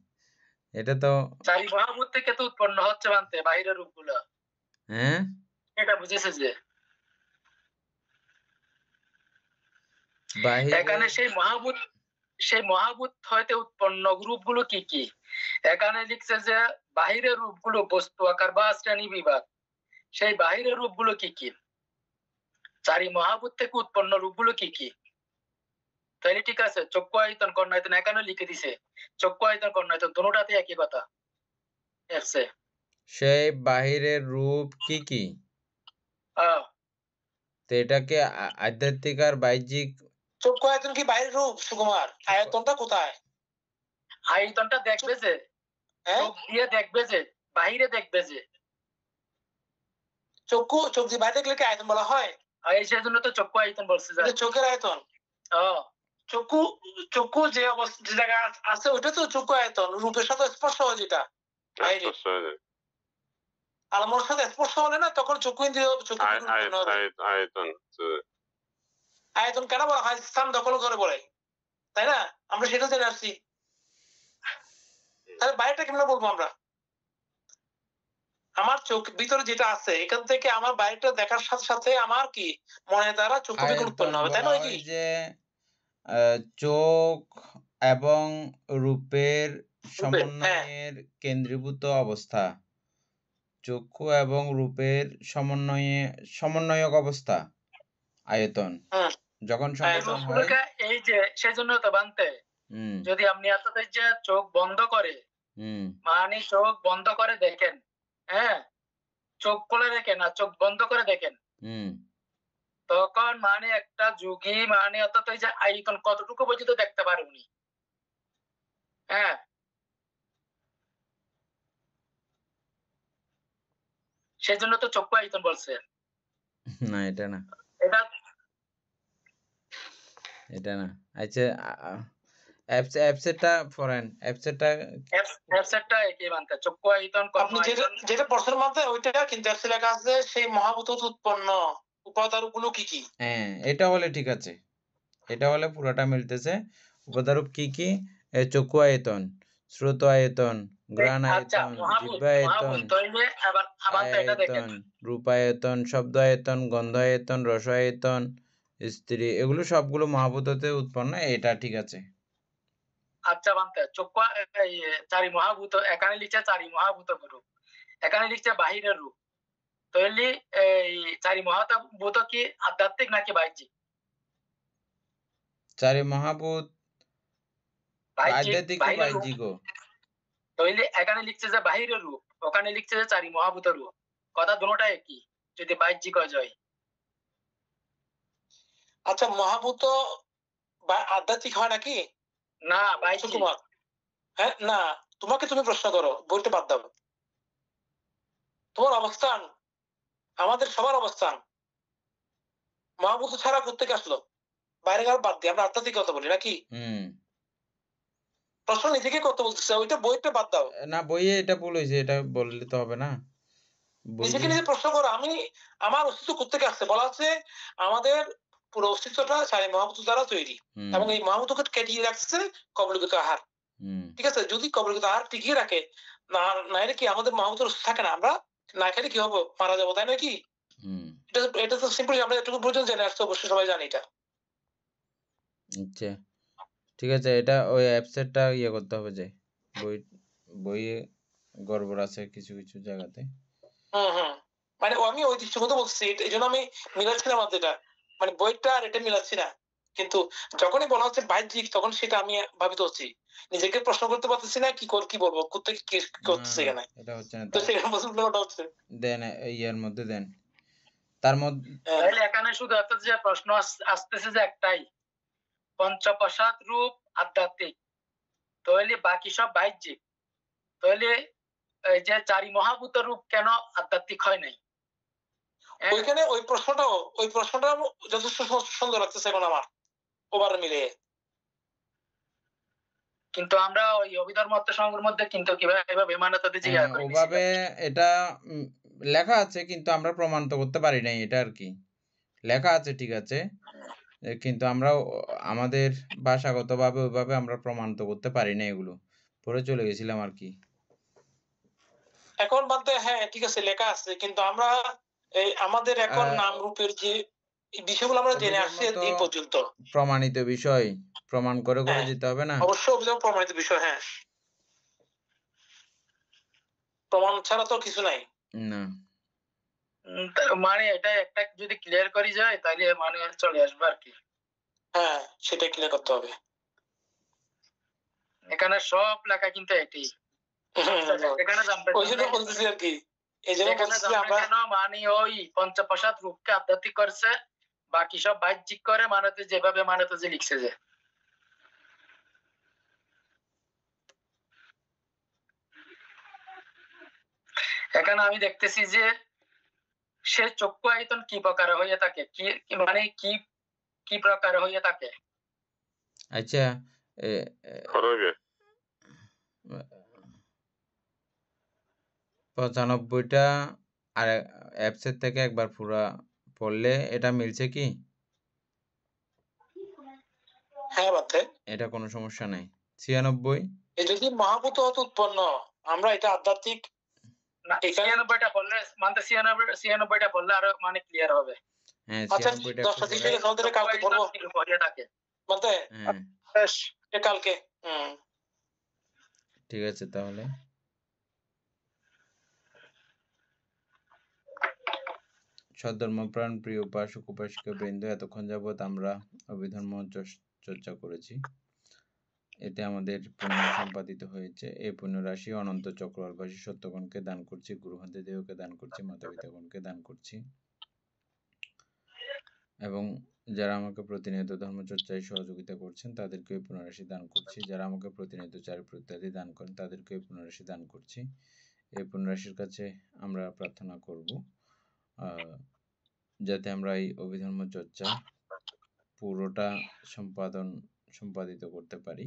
এটা তো
চারি মহাভূত থেকে তো উৎপন্ন হচ্ছে বানতে বাহিরের রূপগুলো।
হ্যাঁ,
এটা বুঝেছে যে
বাহিরে
এখানে সেই মহাভূত হইতে উৎপন্ন রূপগুলো কি কি? এখানে লিখছে যে বাহিরের রূপগুলো বস্তু আকার বা শ্রেণী বিভাগ। সেই বাহিরের রূপগুলো কি কি? চারি মহাভূত থেকে উৎপন্ন রূপগুলো কি কি? তাইলে ঠিক আছে, চক্ষু আয়তন কর্ণায়তন এখানে লিখে দিছে। চক্ষু আয়তন কর্ণায়তন দুটোটাতে একই কথা।
সেই বাহিরের রূপ কি কি? তো এটাকে আধ্যাত্মিক আর বাহ্যিক।
চক্ষু আয়তন কি বাইরের রূপ সুকুমার? আয়তনটা কোথায়?
আয়তনটা দেখবে যে, চোখ দিয়ে দেখবে যে, বাহিরে দেখবে যে।
চোখ দিয়ে বাইরে দেখলে কি আয়তন বলা হয়?
এই সেজন্য তো চক্ষু আয়তন বলছে।
চোখের আয়তন। চক্ষু যে জায়গা আছে ওইটা তো চক্ষু আয়তন, রূপের সাথে স্পর্শ হয় যেটা বাইরে। আলমোর সাথে স্পর্শ হলে না তখন চক্ষু ইন্দ্রিয়
আয়তন।
আয়তন কেন বলা হয়? স্থান দখল করে বলে, তাই না? আমরা সেটা জেনে আসছি। তাহলে বাইরেটা কেমন বলবো আমরা? আমার চোখ ভিতরে যেটা আছে এখান থেকে আমার বাইরেটা দেখার সাথে সাথে আমার কি মনের দ্বারা চক্ষু বিকল্প উৎপন্ন হবে, তাই নয় কি?
যে চোখ এবং রূপের সমন্বয়ের কেন্দ্রীভূত অবস্থা, চক্ষু এবং রূপের সমন্বয়ক অবস্থা আয়তন। যখন
এই যে সেজন্য তো বানতে, যদি আপনি এততে যে চোখ বন্ধ করে, মানে চোখ বন্ধ করে দেখেন, হ্যাঁ, চোখ খুলে দেখেন আর চোখ বন্ধ করে দেখেন, তখন মানে একটা যোগী মানে অর্থাৎ ওই যে আয়তন কতটুকু পর্যন্ত দেখতে পারে উনি। হ্যাঁ, সেজন্য তো চক্ষু আয়তন বলছে।
না এটা না, এটা না। আচ্ছা, অ্যাপসেটটা পড়েন, অ্যাপসেটটা
অ্যাপসেটটা একই মানতে চক্ষু আয়তন
আপনি যেটা প্রশ্নের মধ্যে ওইটা, কিন্তু অ্যাপসে লেখা আছে সেই মহাভূত উৎপন্ন উপাদানগুলো কি কি।
হ্যাঁ, এটা হলে ঠিক আছে, এটা হলে পুরোটা মিলতেছে। উপাদারূপ কি কি? চক্ষু আয়তন, শ্রোত আয়তন, ঘ্রাণ
আচ্ছা
আয়তন,
মহাভূত
জিহ্বা আয়তন,
মহাভূত হইলে আবার আবার তো এটা দেখেন
আয়তন, রূপায়তন, শব্দ আয়তন, গন্ধ আয়তন, রস আয়তন, স্ত্রী, এগুলো সবগুলো মহাভূত হতে উৎপন্ন, এটা ঠিক আছে।
আচ্ছা মানতে চক্ষু এই চারি মহাভূত এখানে লিখছে চারি মহাভূত রূপ, এখানে লিখছে বাহিরের রূপ, তাহলে এই চারি মহাভূত কি আধ্যাত্মিক নাকি বাহ্যিক?
চারি মহাভূত আধ্যাত্মিক ও
বাহিরের রূপ,
বাহ্যিক।
তাহলে এখানে লিখছে যে বাহিরের রূপ, ওখানে লিখছে যে চারি মহাভূত রূপ, কথা দুটোটা একই যদি বাহ্যিক হয়।
আচ্ছা মহাভূত বা আধ্যাত্মিক হয় নাকি?
না বাহ্যিক।
হ্যাঁ না, তোমাকে তুমি প্রশ্ন করো, বইটা বাদ দাও। তোমার অবস্থান আমাদের সবার অবস্থান মহাভূত ছাড়া কোত্থেকে আসলো? বাইরে কারো বাদ দিয়ে আমরা আধ্যাত্মিক কথা বলি নাকি? প্রশ্ন নিজেকে করতে বলতেছে, ওইটা বইটা বাদ দাও
না, বইয়ে এটা ভুল হয়েছে, এটা বললে তো হবে না।
নিজেকে নিজে প্রশ্ন করো, আমি আমার অস্তিত্ব কোত্থেকে আসছে? বলা আছে আমাদের পুরো অস্তিত্বটা চারি মহাভূত দ্বারা তৈরি, এবং এই মহাভূতকে কেটিয়ে রাখছে কবলিগত আহার। ঠিক আছে, যদি কবলিগত আহার টিকিয়ে রাখে না, নাইলে কি আমাদের মহাভূতের অস্তিত্ব থাকে না? আমরা না খেলে কি হবো? মারা যাবো, তাই নয় কি? এটা তো সিম্পলি আমরা এটুকু পর্যন্ত জেনে আসতে অবশ্যই সবাই জানি এটা।
আচ্ছা ঠিক আছে, এটা ওই অ্যাপসেটটা ইয়ে করতে হবে, যে বইয়ে গড়বড় আছে কিছু কিছু জায়গাতে।
মানে আমি ওই দৃষ্টিকোণ বলছি, এই জন্য আমি মিলাচ্ছিলাম যেটা, মানে বইটা আর এটা মিলাচ্ছি না। কিন্তু যখনই বলা হচ্ছে বাহ্যিক, তখন সেটা আমি ভাবিত হচ্ছি, নিজেকে প্রশ্ন করতে পারতেছি না কি বলবো, কোথায় কি করতেছি এখানে,
এটা হচ্ছে না,
তো সেখানে প্রশ্নটা হচ্ছে
দেন ইয়ার মধ্যে দেন, তার মধ্যে
এখানে শুধু যে প্রশ্ন আসতেছে যে একটাই, পঞ্চপ্রসাদ রূপ আধ্যাত্মিক, তাহলে বাকি সব বাহ্যিক, তাহলে এই যে চারি মহাভূত রূপ কেন আধ্যাত্মিক হয় নাই?
ওইখানে ওই প্রশ্নটা যথেষ্ট সুন্দর লাগতেছে এখন আমার ওভার মিলে।
কিন্তু আমরা ওই অভিধর্ম সংঘের মধ্যে কিন্তু কিভাবে এভাবে মান্যতাতে জিজ্ঞাসা করি,
ওভাবে এটা লেখা আছে, কিন্তু আমরা প্রমাণ তো করতে পারি নাই, এটা আর কি। লেখা আছে ঠিক আছে, কিন্তু আমরা আমাদের ভাষাগতভাবে ওইভাবে আমরা প্রমাণ তো করতে পারি না, এগুলো পরে চলে গেছিলাম আর কি।
এখন বলতে হ্যাঁ ঠিক আছে লেখা আছে, কিন্তু আমরা এই আমাদের এখন নাম রূপের যে বিষয়গুলো আমরা জেনে আসছি এই পর্যন্ত,
প্রমাণিত বিষয় প্রমাণ করে করে যেতে হবে না?
অবশ্যই প্রমাণিত বিষয়, হ্যাঁ প্রমাণ ছাড়া তো কিছু নাই
না।
মানে এটা একটা যদি ক্লিয়ার করি যায় তাহলে মানে চলে আসবে আর কি।
হ্যাঁ সেটা ক্লিয়ার করতে হবে।
এখানে সব লেখা কিন্তু এটাই, এখানে জানতে
ওই জন্য বলতেছি আর কি, এই জন্য বলতেছি আমরা
কেন মানে ওই পঞ্চপ্রসাদ রূপকে আধ্যাত্মিক করছে, বাকি সব বাহ্যিক করে মানতে যেভাবে মানতে যে লিখছে যে। এখানে আমি দেখতেছি যে সে চক্ষু আয়তন কি প্রকার হয়ে থাকে, কি মানে কি প্রকার হয়ে থাকে।
আচ্ছা 95টা আর অ্যাপসের থেকে একবার পুরা পড়লে এটা মিলছে কি?
হ্যাঁ বাতে
এটা কোনো সমস্যা নাই। 96
এই যদি মহাভূত উৎপন্ন, আমরা এটা আধ্যাত্মিক
না, 96টা পড়লে মানে 96টা পড়লে আরো মানে ক্লিয়ার হবে।
হ্যাঁ
96টা 10টা থেকে আমাদের কালকে পড়বো
থাকে
বলতে,
বেশ
কালকে
ঠিক আছে তাহলে। সদ্ধর্মপ্রাণ প্রিয় উপাসক উপাসিকা বৃন্দ, এতক্ষণ যাবৎ আমরা অভিধর্ম চর্চা করেছি, এতে আমাদের পুণ্য সম্পাদিত হয়েছে। এই পুণ্য রাশি অনন্ত চক্রবাসী সত্যগণকে দান করছি, গুরুহান্তে দেহকে দান করছি, মাতা পিতাগণকে দান করছি, এবং যারা আমাকে প্রতিনিয়ত ধর্মচর্চায় সহযোগিতা করছেন তাদেরকে এই পুণ্যরাশি দান করছি, যারা আমাকে প্রতিনিয়ত চারিত্র ইত্যাদি দান করেন তাদেরকে এই পুণ্যরাশি দান করছি। এই পুণ্যরাশির কাছে আমরা প্রার্থনা করব যাতে আমরা এই অভিধর্ম চর্চা পুরোটা সম্পাদিত করতে পারি।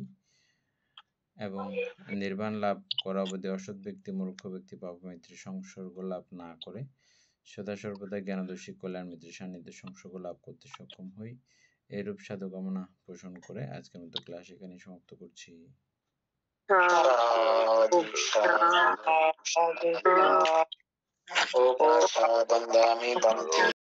এবং নির্বাণ লাভ করা অবধি অসৎ ব্যক্তি মূর্খ ব্যক্তি পাপমিত্র সংসর্গ লাভ না করে সদা সর্বদা জ্ঞানদর্শী কল্যাণ মিত্রের সান্নিধ্যে সংসর্গ লাভ করতে সক্ষম হই। এরূপ সাধু কামনা পোষণ করে আজকের মতো ক্লাস এখানে সমাপ্ত করছি।